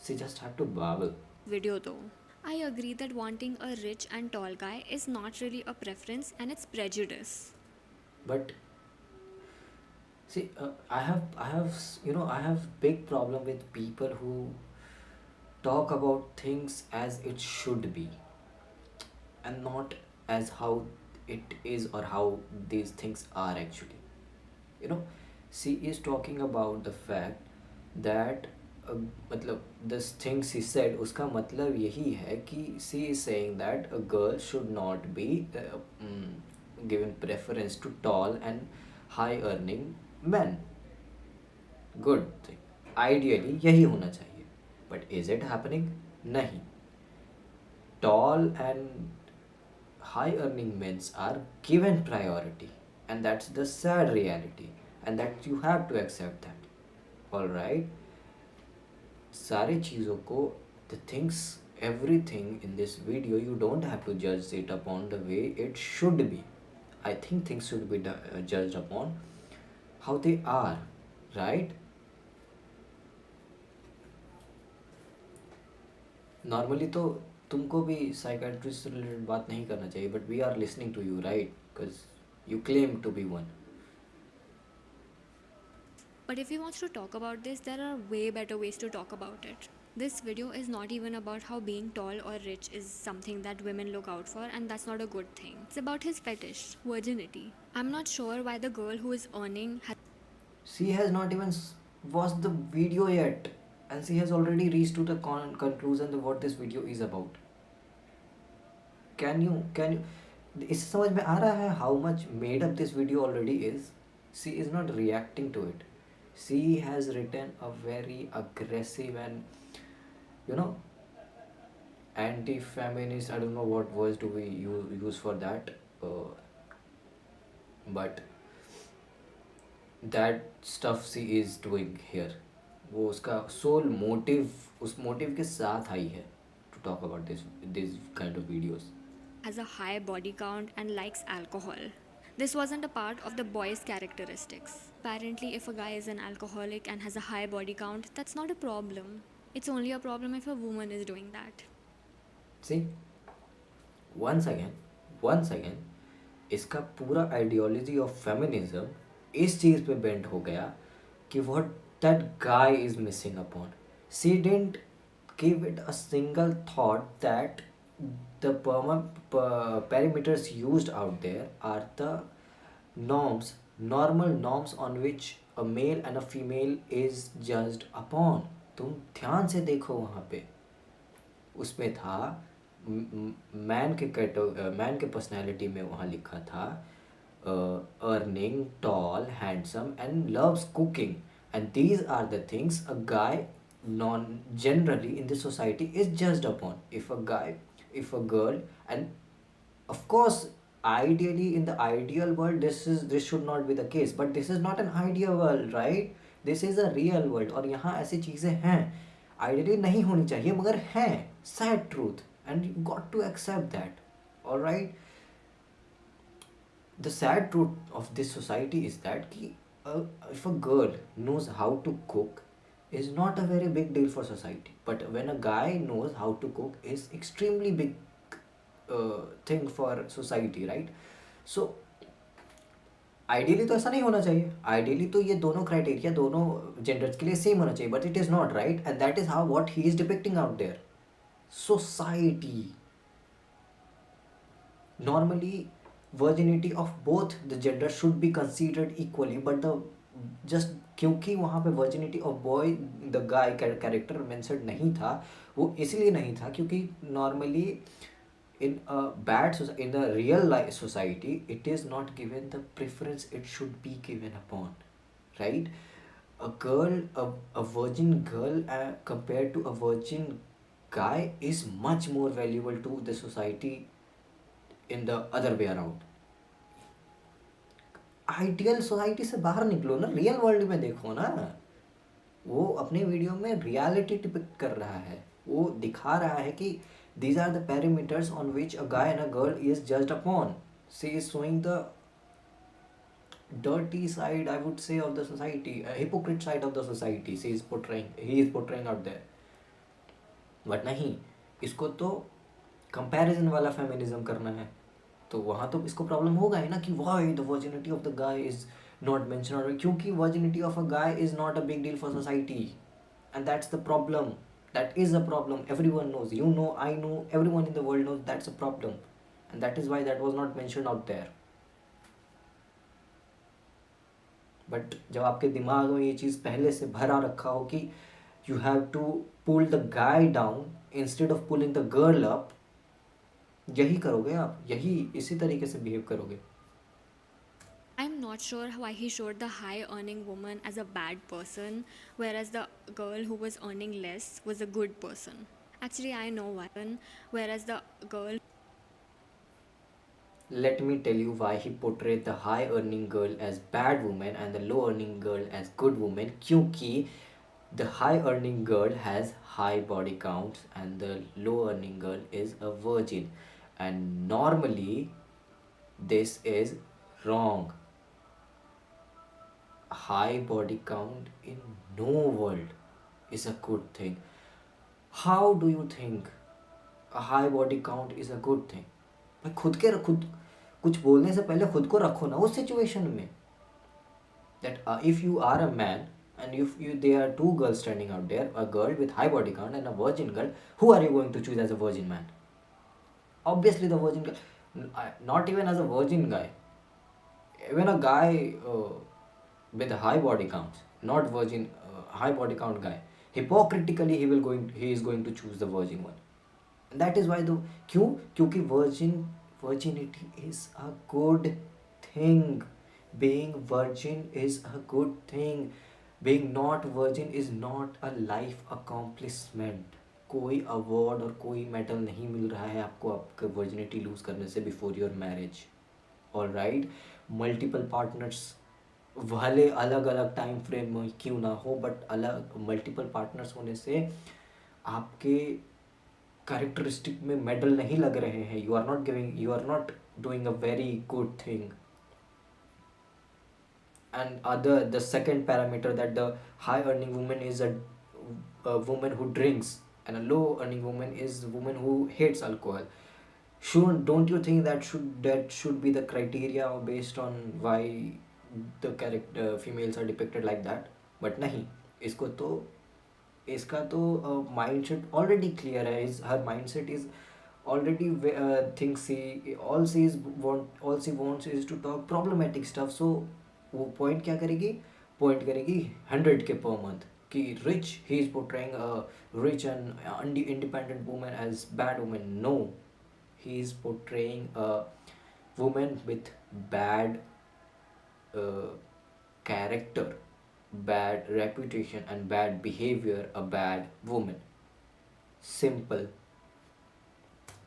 She just had to babble. Video though. I agree that wanting a rich and tall guy is not really a preference and it's prejudice. But see, I have big problem with people who talk about things as it should be and not as how it is or how these things are actually. You know, she is talking about the fact that मतलब this thing she said उसका मतलब यही है कि she is saying that a girl should not be given preference to tall and high earning men. Good thing. Ideally यही होना चाहिए. But is it happening? नहीं. Tall and high earning men are given priority, and that's the sad reality, and that you have to accept that. All right, सारे चीज़ों को, the things, everything in this video, you don't have to judge it upon the way it should be. I think things should be judged upon how they are, right? Normally तो तुमको भी psychiatrist से related बात नहीं करना चाहिए, but we are listening to you, right? Because you claim to be one. But if he wants to talk about this, there are way better ways to talk about it. This video is not even about how being tall or rich is something that women look out for, and that's not a good thing. It's about his fetish, virginity. I'm not sure why the girl who is earning has She has not even watched the video yet, and she has already reached to the conclusion of what this video is about. Can you इससे समझ में आ रहा है how much made up this video already is? She is not reacting to it. She has written a very aggressive and, you know, anti-feminist, I don't know what words do we use for that, but that stuff she is doing here. वो उसका soul motive, उस motive के साथ आई है to talk about this kind of videos. a high body count and likes alcohol. This wasn't a part of the boy's characteristics. Apparently, if a guy is an alcoholic and has a high body count, that's not a problem. It's only a problem if a woman is doing that. See, once again इसका पूरा ideology of feminism इस चीज़ पे bend हो गया कि what that guy is missing upon. She didn't give it a single thought that the perimeters used out there are the norms, normal norms on which a male and a female is judged upon. तुम ध्यान से देखो वहाँ पे उसमें था man के personality में वहाँ लिखा था earning tall handsome and loves cooking, and these are the things a guy non generally in this society is judged upon. If a girl, and of course ideally in the ideal world this should not be the case, but this is not an ideal world, right? This is a real world, और यहाँ ऐसी चीज़ें हैं ideally नहीं होनी चाहिए मगर हैं, sad truth, and you got to accept that. All right, the sad truth of this society is that कि if a girl knows how to cook is not a very big deal for society, but when a guy knows how to cook is extremely big thing for society, right? So ideally तो ऐसा नहीं होना चाहिए. Ideally तो ये दोनों criteria दोनों genders के लिए सेम होना चाहिए, but it is not, right? And that is how what he is depicting out there. Society normally virginity of both the gender should be considered equally, but the just क्योंकि वहाँ पे virginity of boy the guy character mentioned नहीं था, वो इसलिए नहीं था क्योंकि normally in a in the real life society it is not given the preference it should be given upon, right? A girl, a virgin girl compared to a virgin guy is much more valuable to the society in the other way around. Ideal society से बाहर निकलो ना, real world में देखो ना. वो अपने video में रियलिटी डिपिक्ट कर रहा है, वो दिखा रहा है कि these are the parameters on which a guy and a girl is judged upon. She is showing the dirty side, I would say, of the society, a hypocrite side of the society. He is portraying out there. But नहीं, इसको तो comparison वाला feminism करना है, तो वहाँ तो इसको प्रॉब्लम होगा ही ना कि why the virginity of the guy is not mention, क्योंकि virginity of a guy is not a big deal for society, and that's the problem. That is a problem. Everyone knows. You know, I know, everyone in the world knows that's a problem. And that is why that was not mentioned out there. But जब आपके दिमाग में ये चीज़ पहले से भरा रखा हो कि you have to pull the guy down instead of pulling the girl up, यही करोगे आप, यही इसी तरीके से बिहेव करोगे. I'm not sure why he showed the high earning woman as a bad person, whereas the girl who was earning less was a good person. Actually, I know why. Whereas the girl. Let me tell you why he portrayed the high earning girl as bad woman and the low earning girl as good woman. क्योंकि the high earning girl has high body counts and the low earning girl is a virgin, and normally this is wrong. High body count in no world is a good thing. How do you think a high body count is a good thing? भाई खुद कुछ बोलने से पहले खुद को रखो ना उस सिचुएशन में. That if you are a man and if you there are two girls standing out there, a girl with high body count and a virgin girl, who are you going to choose as a virgin man? Obviously the virgin girl. Not even as a virgin guy, even a guy with high body counts, not virgin, high body count guy, hypocritically he is going to choose the virgin one. And that is why the क्यों, क्योंकि virginity is a good thing. Being virgin is a good thing. Being not virgin is not a life accomplishment. कोई award और कोई medal नहीं मिल रहा है आपको आपका वर्जिनिटी लूज करने से before your marriage. All right, multiple partners भले अलग अलग टाइम फ्रेम में क्यों ना हो, बट अलग मल्टीपल पार्टनर्स होने से आपके कैरेक्टरिस्टिक में मेडल नहीं लग रहे हैं. You are not doing a very good thing. And the second parameter, that the high earning woman is a woman who drinks and a low earning woman is a woman who hates alcohol. Don't you think that should be the criteria based on why the character females are depicted like that? But nahi, इसको तो इसका तो mindset already clear है. Her mindset is already thinks all she wants is to talk problematic stuff. So वो point क्या करेगी, point करेगी 100 के पर मंथ कि rich, he is portraying a rich and independent woman as bad woman. No, he is portraying a woman with bad character, bad reputation and bad behavior, a bad woman. Simple.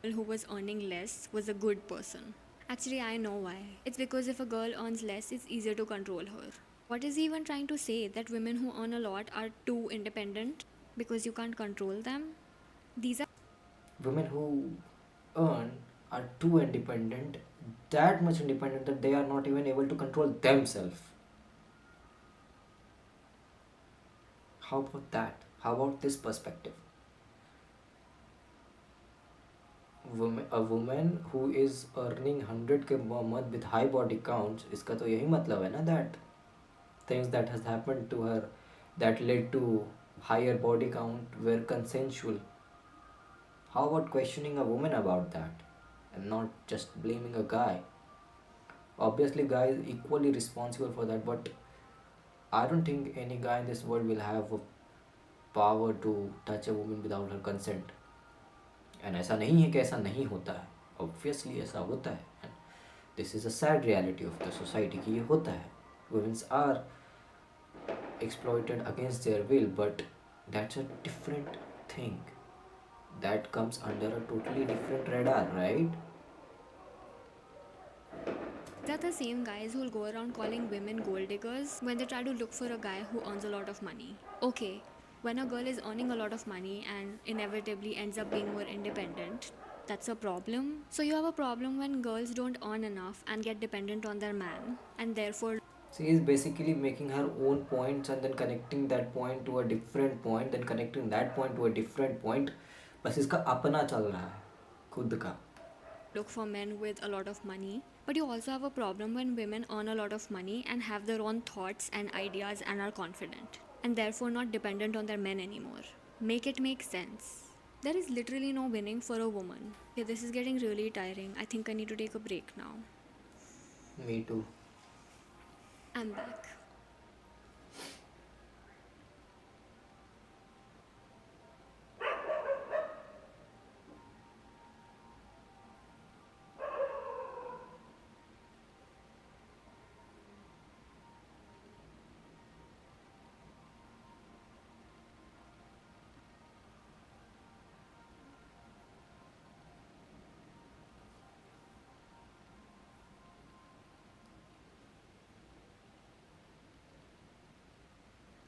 Who was earning less was a good person. Actually, I know why. It's because if a girl earns less, it's easier to control her. What is he even trying to say? That women who earn a lot are too independent because you can't control them? These are. Women who earn are too independent, that much independent that they are not even able to control themselves. How about that? How about this perspective? A woman who is earning 100k a month with high body counts, इसका तो यही मतलब है ना, that things that has happened to her that led to higher body count were consensual. How about questioning a woman about that and not just blaming a guy? Obviously guy is equally responsible for that, but I don't think any guy in this world will have a power to touch a woman without her consent. And ऐसा नहीं है कि ऐसा नहीं होता है, obviously ऐसा होता है. And this is a sad reality of the society कि ये होता है. Women's are exploited against their will, but that's a different thing. That comes under a totally different radar, right? They're the same guys who'll go around calling women gold diggers when they try to look for a guy who earns a lot of money. Okay, when a girl is earning a lot of money and inevitably ends up being more independent, That's a problem. So you have a problem when girls don't earn enough and get dependent on their man, and therefore She is basically making her own points and then connecting that point to a different point, then connecting that point to a different point. बस इसका अपना चल रहा है, खुद का. look for men with a lot of money. But you also have a problem when women earn a lot of money and have their own thoughts and ideas and are confident, and therefore not dependent on their men anymore. Make it make sense. There is literally no winning for a woman. Okay, this is getting really tiring. I think I need to take a break now. Me too. I'm back.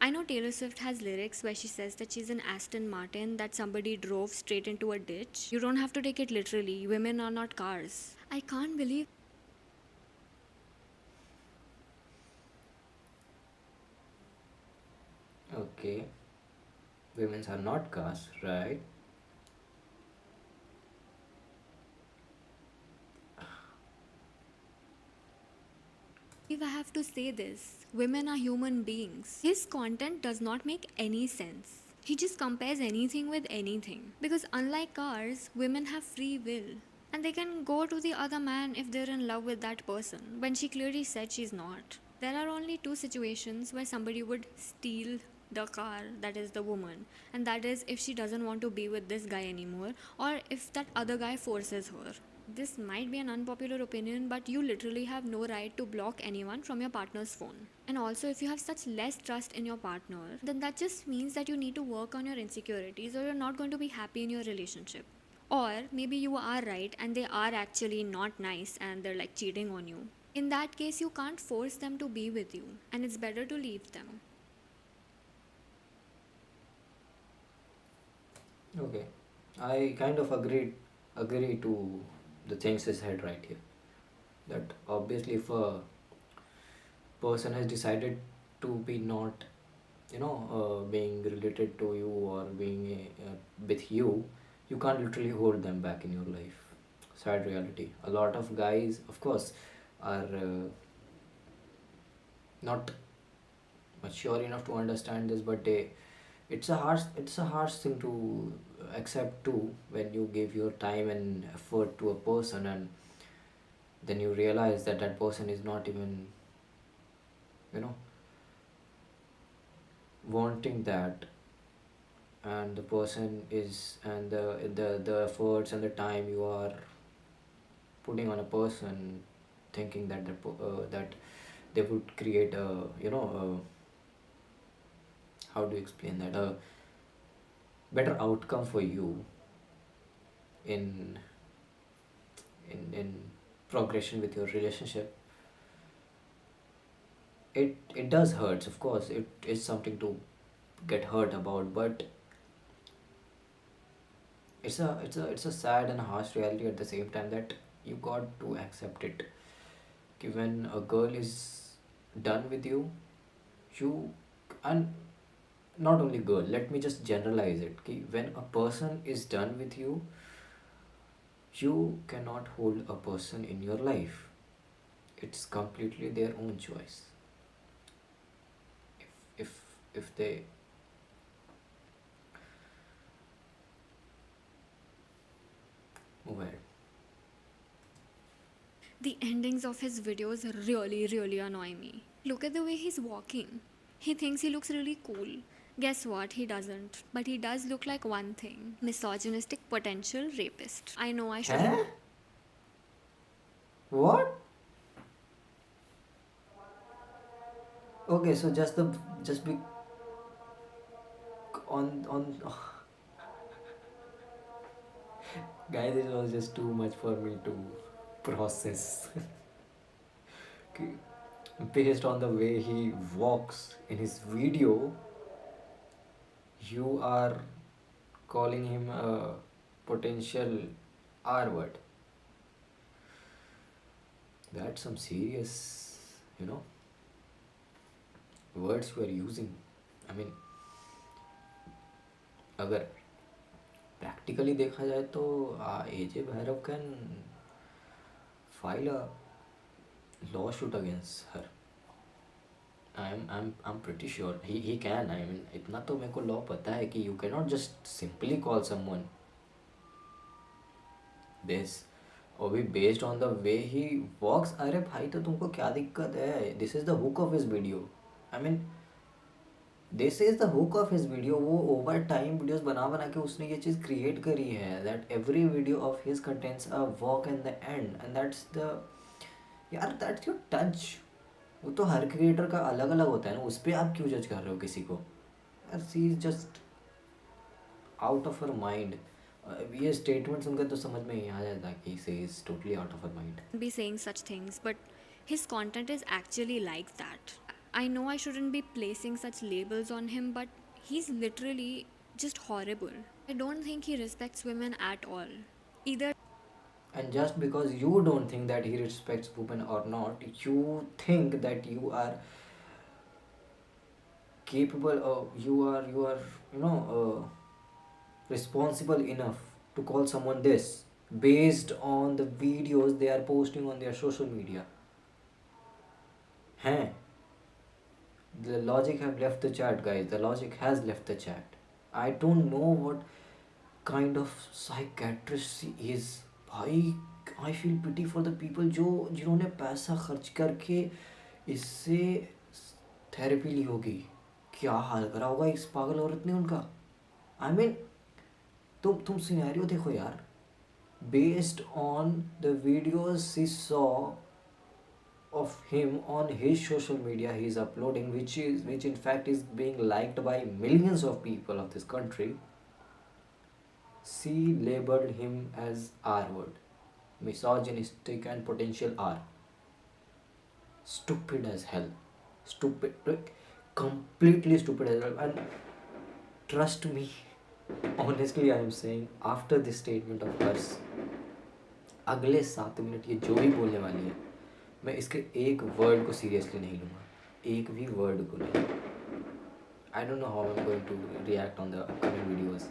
I know Taylor Swift has lyrics where she says that she's an Aston Martin that somebody drove straight into a ditch. You don't have to take it literally. Women are not cars. I can't believe. Okay. Women's are not cars, right? If I have to say this, women are human beings. His content does not make any sense. He just compares anything with anything. Because unlike cars, women have free will. And they can go to the other man if they're in love with that person, when she clearly said she's not. There are only two situations where somebody would steal the car, that is the woman, and that is if she doesn't want to be with this guy anymore, or if that other guy forces her. This might be an unpopular opinion, but you literally have no right to block anyone from your partner's phone. And also, if you have such less trust in your partner, then that just means that you need to work on your insecurities or you're not going to be happy in your relationship. Or maybe you are right and they are actually not nice and they're like cheating on you. In that case, you can't force them to be with you, and it's better to leave them. Okay. I kind of agree to the things he said right here. That obviously if a person has decided to be not, being related to you or being with you, you can't literally hold them back in your life. Sad reality. A lot of guys, of course, are not mature enough to understand this, but it's a harsh thing to accept too, when you give your time and effort to a person and then you realize that that person is not even, you know wanting that, and the person is, and the efforts and the time you are putting on a person, thinking that that they would create a, how do you explain that, a better outcome for you in in progression with your relationship. It does hurts, of course. It is something to get hurt about, but it's a sad and harsh reality at the same time, that you got to accept it. कि when a girl is done with you, you, and not only girl, let me just generalize it, कि when a person is done with you, you cannot hold a person in your life. It's completely their own choice. If they, well, The endings of his videos really, really annoy me. Look at the way he's walking. He thinks he looks really cool. Guess what? He doesn't. But he does look like one thing: misogynistic potential rapist. I know I shouldn't. huh? What? Okay, so just be on guys, it was just too much for me to process. Okay, based on the way he walks in his video, you are calling him a potential R word. That's some serious, you know, words you are using. I mean, अगर practically देखा जाए तो AJ Bhairav can file a lawsuit against her. I'm pretty sure he can. I mean, इतना तो मेरे को law पता है कि you cannot just simply call someone this और भी बेस्ड ऑन द वे ही वॉक्स. अरे भाई तो तुमको क्या दिक्कत है? This is the hook of his video. I mean, this is the hook of his video. वो ओवर टाइम वीडियोस बना बना के उसने ये चीज़ क्रिएट करी है that every video of his contents a walk in the end and that's the, यार that's your touch. वो तो हर क्रिएटर का अलग अलग होता है ना, उस पर आप क्यों जज कर रहे हो किसी को? यार she is just out of her mind. ये स्टेटमेंट सुनकर तो समझ में ही आ जाता है कि she is totally out of her mind. Be saying such things, but his content is actually like that. I know I shouldn't be placing such labels on him, but he's literally just horrible. I don't think he respects women at all. Either And just because you don't think that he respects women or not, you think that you are capable of, you are responsible enough to call someone this based on the videos they are posting on their social media. Huh? The logic have left the chat, guys. The logic has left the chat. I don't know what kind of psychiatrist he is. भाई, I feel pity for the people जो जिन्होंने पैसा खर्च करके इससे therapy ली होगी. क्या हाल करा होगा इस पागल औरत ने उनका. आई मीन, तुम सिनेरियो देखो यार. Based on the videos she saw of him on his social media he is uploading, which in fact is being liked by millions of people of this country, she labeled him as R word, misogynistic and potential R. Stupid as hell. Stupid, like, completely stupid as hell. And trust me, honestly I am saying, after this statement of hers, अगले 7 minute ये जो भी बोलने वाली है, मैं इसके एक वर्ड को सीरियसली नहीं लूँगा. एक भी वर्ड को नहीं. I don't know how I am going to react on the upcoming videos.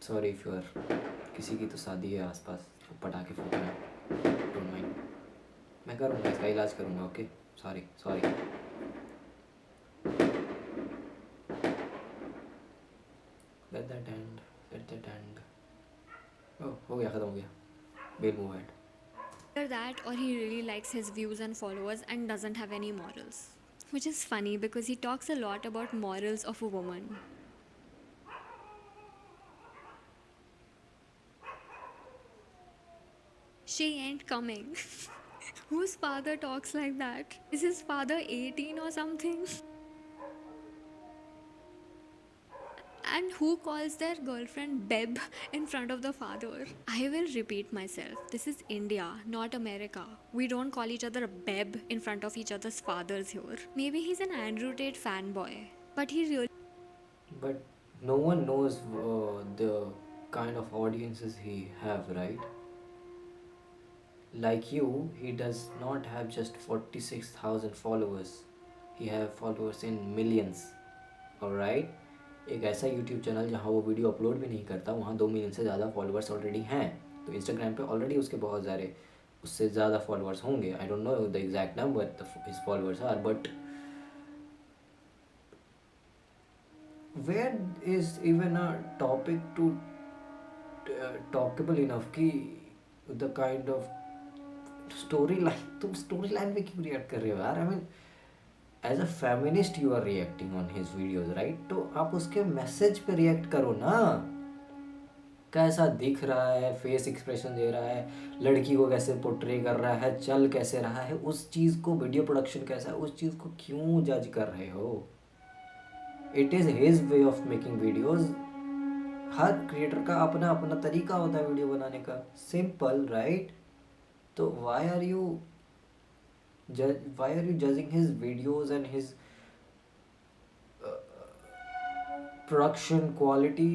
Sorry if you are, किसी की तो शादी है आसपास, पटाखे फूट रहे हैं, डोंट माइंड. मैं करूँगा, इसका इलाज करूँगा. Okay, sorry sorry. Let that end, let that end. Oh, हो गया, ख़त्म हो गया. Will move at. that or he really likes his views and followers and doesn't have any morals. Which is funny because he talks a lot about morals of a woman. She ain't coming. Whose father talks like that? Is his father 18 or something? And who calls their girlfriend Beb in front of the father? I will repeat myself. This is India, not America. We don't call each other Beb in front of each other's fathers here. Maybe he's an Andrew Tate fanboy, but he really. But no one knows the kind of audiences he have, right? Like you, he does not have just 46,000 followers. He have followers in millions. Alright? एक ऐसा YouTube channel जहाँ वो video upload भी नहीं करता, वहाँ 2 million से ज़्यादा फॉलोअर्स ऑलरेडी हैं. तो इंस्टाग्राम पे ऑलरेडी उसके बहुत सारे, उससे ज़्यादा फॉलोअर्स होंगे. I don't know the exact number his followers are, but where is even a topic to talkable enough कि the kind of story line, तुम स्टोरी लाइन पे क्यों रिएक्ट कर रहे हो यार? I mean, as a feminist you are reacting on his videos, right? तो आप उसके मैसेज पे रिएक्ट करो ना. कैसा दिख रहा है, फेस एक्सप्रेशन दे रहा है, लड़की को कैसे पोर्ट्रे कर रहा है, चल कैसे रहा है, उस चीज़ को, वीडियो प्रोडक्शन कैसा है, उस चीज़ को क्यों जज कर रहे हो? It is his way of making videos. Her creator का अपना अपना तरीका होता है वीडियो बनाने का. Simple, right? तो why are you judging his videos and his uh, production quality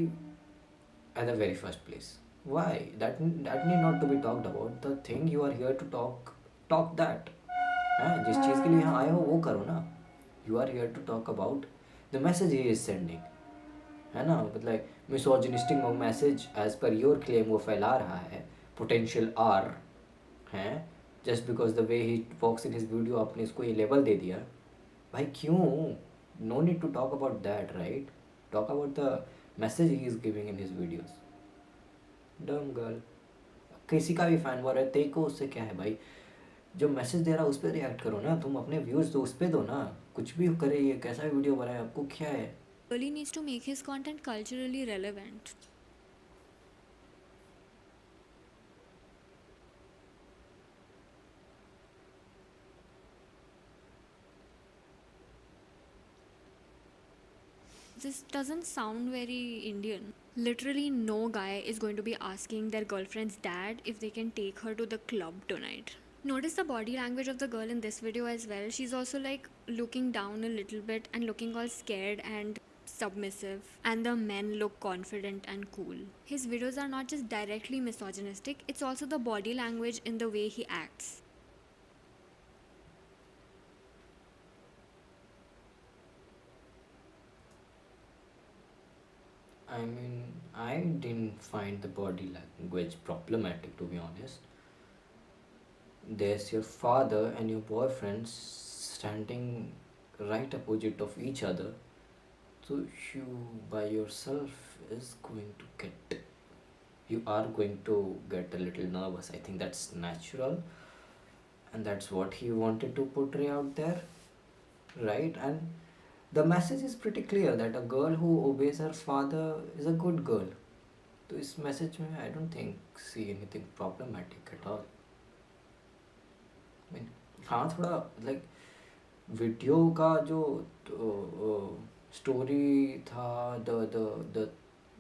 at the very first place? Why? That need not to be talked about. The thing you are here to talk that है, जिस चीज़ के लिए यहाँ आए हो वो करो ना. You are here to talk about the message he is sending, है ना. मतलब misogynistic message as per your claim वो फैला रहा है, पोटेंशियल आर हैं, just because the way he talks in his video आपने इसको ये लेवल दे दिया. भाई क्यों? No need to talk about that, right? Talk about the message he is giving in his videos. Dumb girl. किसी का भी फैन वॉर है तेरे को, उससे क्या है भाई? जो मैसेज दे रहा है उस पर रिएक्ट करो ना. तुम अपने व्यूज़ तो उस पर दो ना. कुछ भी करे, ये कैसा भी वीडियो बनाए, आपको क्या है? Really needs to make his content culturally relevant. This doesn't sound very Indian. Literally, no guy is going to be asking their girlfriend's dad if they can take her to the club tonight. Notice the body language of the girl in this video as well. She's also like looking down a little bit and looking all scared and submissive, and the men look confident and cool. His videos are not just directly misogynistic, it's also the body language in the way he acts. I mean, I didn't find the body language problematic, to be honest. There's your father and your boyfriend standing right opposite of each other. So you by yourself is going to get, you are going to get a little nervous. I think that's natural, and that's what he wanted to portray out there, right? And the message is pretty clear that a girl who obeys her father is a good girl. तो इस message में I don't think see anything problematic at all. Mean हाँ, थोड़ा like video का जो story था, the the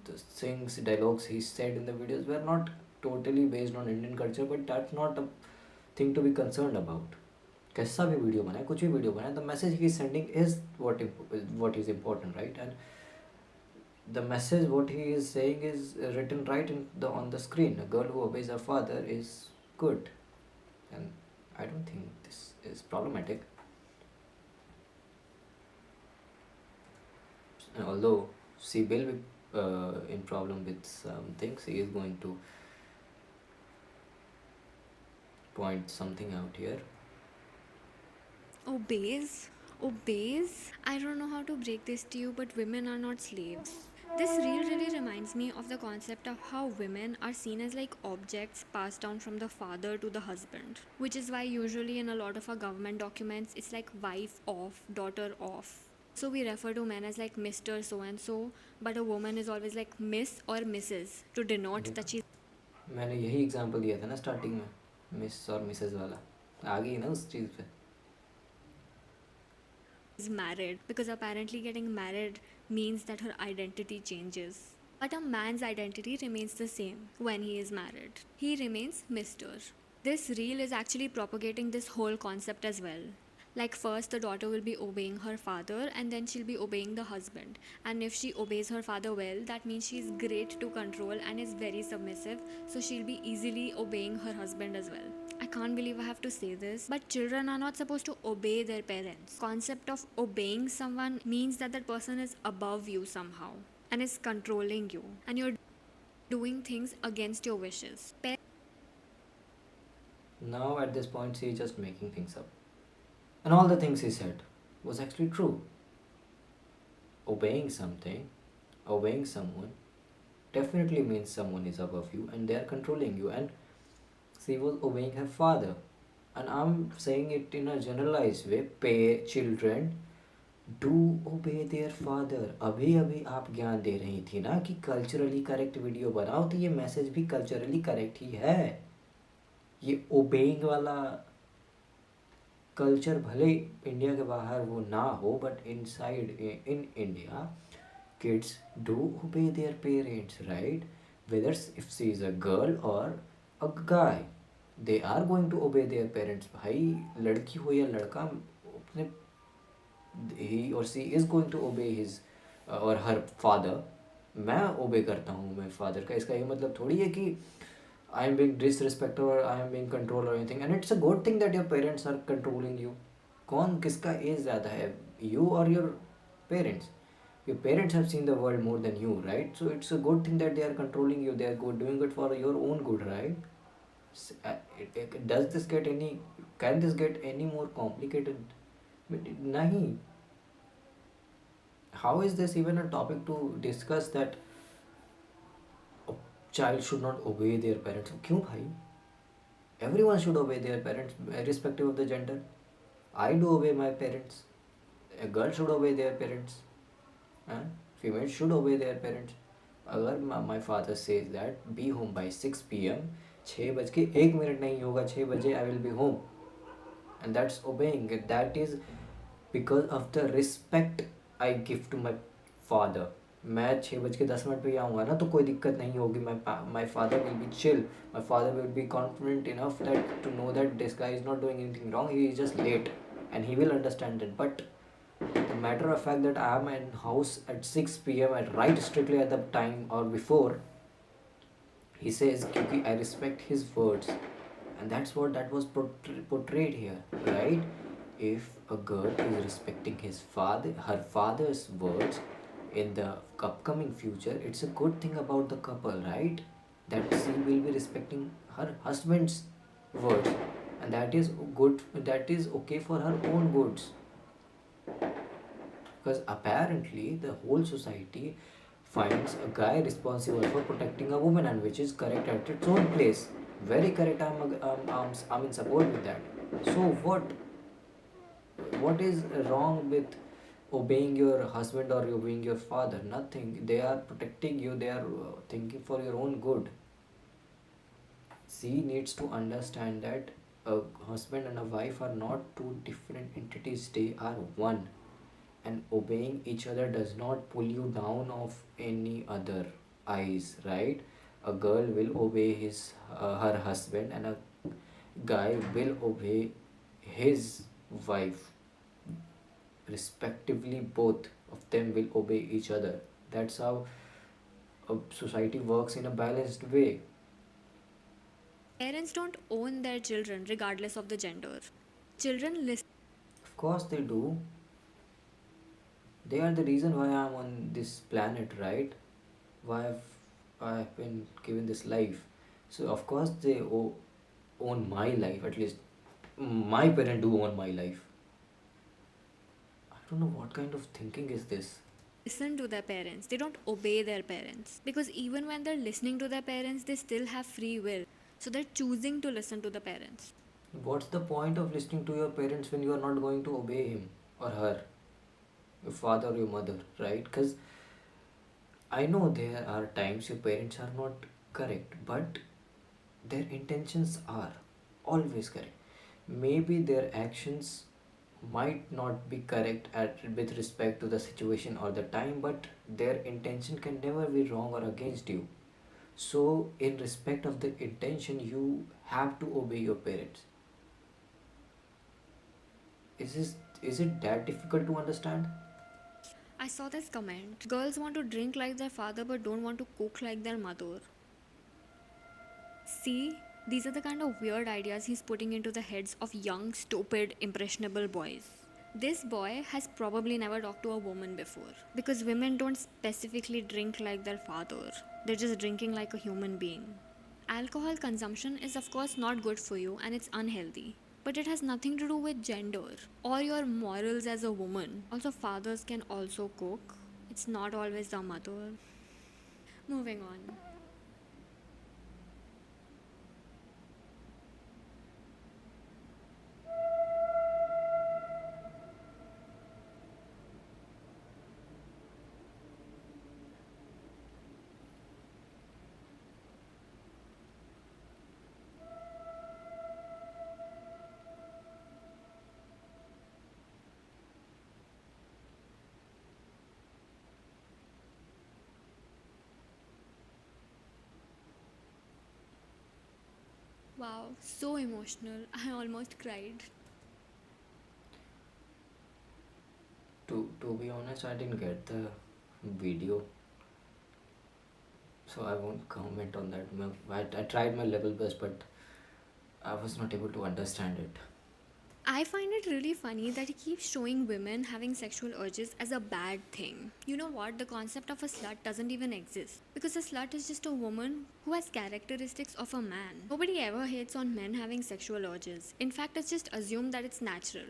the things, dialogues he said in the videos were not totally based on Indian culture, but that's not a thing to be concerned about. कैसा भी video बनाए, कुछ भी वीडियो बनाए, the message he is sending is what is important, right? And the message what he is saying is written right in the on the screen. A girl who obeys her father is good, and I don't think this is problematic. And although she will be in problem with some things, he is going to point something out here. Obeys? Obeys? I don't know how to break this to you, but women are not slaves. This reel really reminds me of the concept of how women are seen as like objects passed down from the father to the husband. Which is why usually in a lot of our government documents it's like wife of, daughter of. So we refer to men as like Mr. So and so, but a woman is always like Miss or Mrs. to denote that she's मैंने यही example दिया था ना starting में, miss और Mrs वाला. आ गई ना उस चीज़ पे. married, because apparently getting married means that her identity changes. But a man's identity remains the same when he is married. He remains Mr. This reel is actually propagating this whole concept as well. Like, first, the daughter will be obeying her father, and then she'll be obeying the husband. And if she obeys her father well, that means she's great to control and is very submissive, so she'll be easily obeying her husband as well. I can't believe I have to say this, but children are not supposed to obey their parents. Concept of obeying someone means that that person is above you somehow and is controlling you, and you're doing things against your wishes. Now at this point, she is just making things up. And all the things he said was actually true. Obeying something, obeying someone, definitely means someone is above you and they are controlling you. And she was obeying her father. And I'm saying it in a generalized way. Children do obey their father. अभी अभी आप ज्ञान दे रही थी ना कि culturally correct video बनाओ, तो ये मैसेज भी कल्चरली करेक्ट ही है. ये ओबेइंग वाला कल्चर भले इंडिया के बाहर वो ना हो, but inside in India kids do obey their parents, right? Whether if she is a girl और a guy, they are going to obey their parents. भाई लड़की हो या लड़का, अपने ही और she is going to obey his और हर फादर. मैं ओबे करता हूँ मैं फादर का, इसका ये मतलब थोड़ी है कि आई एम बीइंग डिसरिस्पेक्टेड और आई एम बीइंग कंट्रोल और anything, and it's a good thing that your parents are controlling you. कौन किसका एज ज़्यादा है, यू और your parents? Your parents have seen the world more than you, right? So it's a good thing that they are controlling you. They are good, doing it for your own good, right? Does this get any? Can this get any more complicated? Nahi. How is this even a topic to discuss that a child should not obey their parents? क्यों भाई? Everyone should obey their parents, irrespective of the gender. I do obey my parents. A girl should obey their parents. Huh? Females should obey their parents. अगर my father says that be home by 6 p.m., 6 बज के 1 minute नहीं होगा, 6 बजे I will be home, and that's obeying it. That is because of the respect I give to my father. मैं 6 बज के 10 minute पे ही आऊँगा ना तो कोई दिक्कत नहीं होगी. My father will be chill. My father will be confident enough that to know that this guy is not doing anything wrong. He is just late, and he will understand it. But the matter of fact that I am in house at 6 p.m. at right strictly at the time or before, he says क्योंकि I respect his words, and that's what that was portrayed here, right? If a girl is respecting her father's words in the upcoming future, it's a good thing about the couple, right? That she will be respecting her husband's words, and that is good, that is okay for her own goods. Because apparently the whole society finds a guy responsible for protecting a woman, and which is correct at its own place. Very correct. I'm in support with that. So what is wrong with obeying your husband or obeying your father? Nothing. They are protecting you. They are thinking for your own good. She needs to understand that a husband and a wife are not two different entities. They are one, and obeying each other does not pull you down of any other eyes, right? A girl will obey her husband, and a guy will obey his wife, respectively. Both of them will obey each other. That's how a society works in a balanced way. Parents don't own their children regardless of the gender. Children listen. Of course they do. They are the reason why I'm on this planet, right? Why I've been given this life. So of course they own my life. At least my parents do own my life. I don't know what kind of thinking is this. Listen to their parents. They don't obey their parents. Because even when they're listening to their parents, they still have free will. So they're choosing to listen to the parents. What's the point of listening to your parents when you are not going to obey him or her, your father or your mother, right? Because I know there are times your parents are not correct, but their intentions are always correct. Maybe their actions might not be correct with respect to the situation or the time, but their intention can never be wrong or against you. So, in respect of the intention, you have to obey your parents. Is it that difficult to understand? I saw this comment. Girls want to drink like their father but don't want to cook like their mother. See, these are the kind of weird ideas he's putting into the heads of young, stupid, impressionable boys. This boy has probably never talked to a woman before because women don't specifically drink like their father, they're just drinking like a human being. Alcohol consumption is, of course, not good for you and it's unhealthy, but it has nothing to do with gender or your morals as a woman. Also, fathers can also cook, it's not always the mother. Moving on. Wow, so emotional. I almost cried. To be honest, I didn't get the video. So I won't comment on that. I tried my level best, but I was not able to understand it. I find it really funny that he keeps showing women having sexual urges as a bad thing. You know what? The concept of a slut doesn't even exist. Because a slut is just a woman who has characteristics of a man. Nobody ever hates on men having sexual urges. In fact, it's just assumed that it's natural.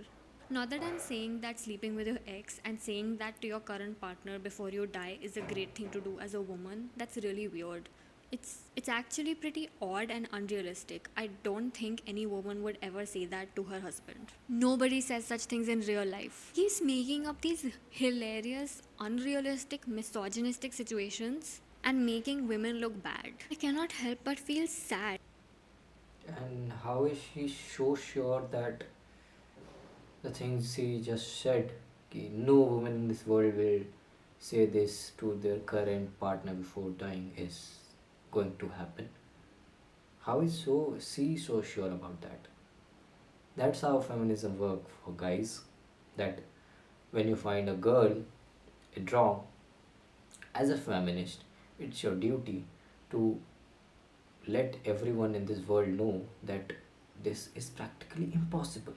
Not that I'm saying that sleeping with your ex and saying that to your current partner before you die is a great thing to do as a woman. That's really weird. It's actually pretty odd and unrealistic. I don't think any woman would ever say that to her husband. Nobody says such things in real life. He's making up these hilarious, unrealistic, misogynistic situations and making women look bad. I cannot help but feel sad. And how is she so sure that the things he just said, कि no woman in this world will say this to their current partner before dying, is going to happen? How is she so sure about that? That's how feminism works for guys. That when you find a girl it wrong, as a feminist, it's your duty to let everyone in this world know that this is practically impossible.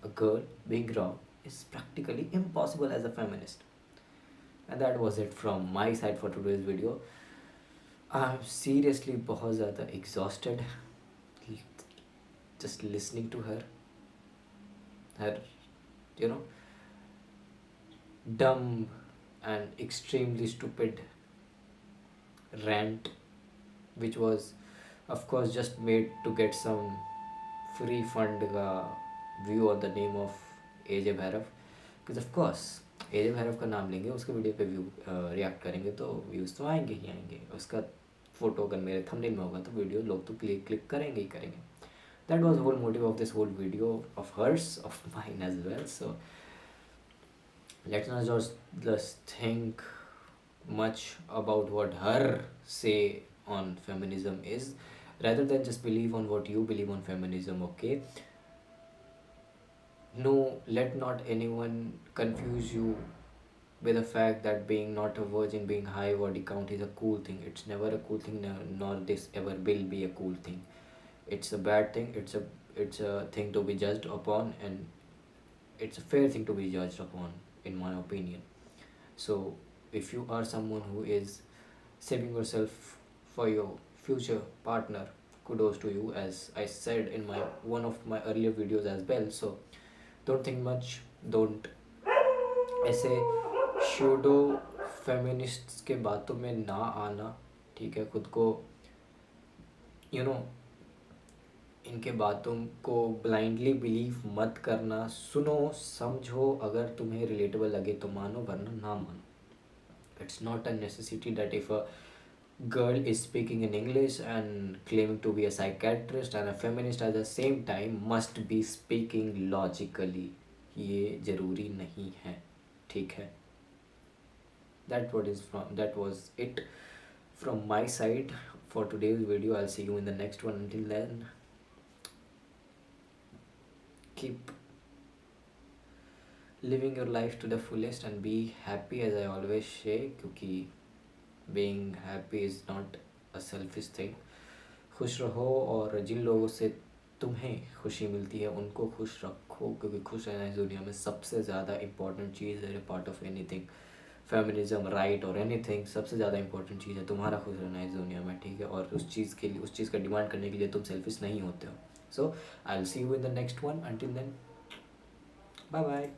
A girl being wrong is practically impossible as a feminist. And that was it from my side for today's video. I'm seriously बहुत ज़्यादा exhausted just listening to her you know dumb and extremely stupid rant, which was of course just made to get some free fund view on the name of AJ Bhairav. Because of course AJ Bhairav का नाम लेंगे, उसके video पे view react करेंगे तो views तो आएंगे ही आएंगे. उसका फोटो अगर मेरे थंबनेल में होगा तो वीडियो लोग तो क्लिक क्लिक करेंगे ही करेंगे. That was the whole motive of this whole video of hers, of mine as well. So let's not just think much about what her say on feminism is, rather than just believe on what you believe on feminism. Okay, no, let not anyone confuse you with the fact that being not a virgin, being high body count is a cool thing. It's never a cool thing, nor this ever will be a cool thing. It's a bad thing. It's a thing to be judged upon, and it's a fair thing to be judged upon, in my opinion. So if you are someone who is saving yourself for your future partner, kudos to you, as I said in my one of my earlier videos as well. So don't think much, don't ऐसे pseudo feminists के बातों में ना आना. ठीक है, खुद को यू नो इनके बातों को ब्लाइंडली बिलीव मत करना. सुनो, समझो, अगर तुम्हें रिलेटेबल लगे तो मानो, वरना ना मानो. It's not a necessity that if a girl is speaking in English and claiming to be a psychiatrist and a feminist at the same time must be speaking logically. ये ज़रूरी नहीं है. ठीक है. That was it from my side for today's video. I'll see you in the next one. Until then, keep living your life to the fullest and be happy, as I always say, क्योंकि being happy is not a selfish thing. खुश रहो, और जिन लोगों से तुम्हें खुशी मिलती है उनको खुश रखो, क्योंकि खुश रहना इस दुनिया में सबसे ज़्यादा इम्पोर्टेंट चीज़ है. Part of anything, feminism, right और एनीथिंग, सबसे ज़्यादा इंपॉर्टेंट चीज़ है तुम्हारा खुश रहना इस दुनिया में. ठीक है, और उस चीज़ का डिमांड करने के लिए तुम सेल्फिश नहीं होते हो. So I will see you in the next one. Until then, bye bye.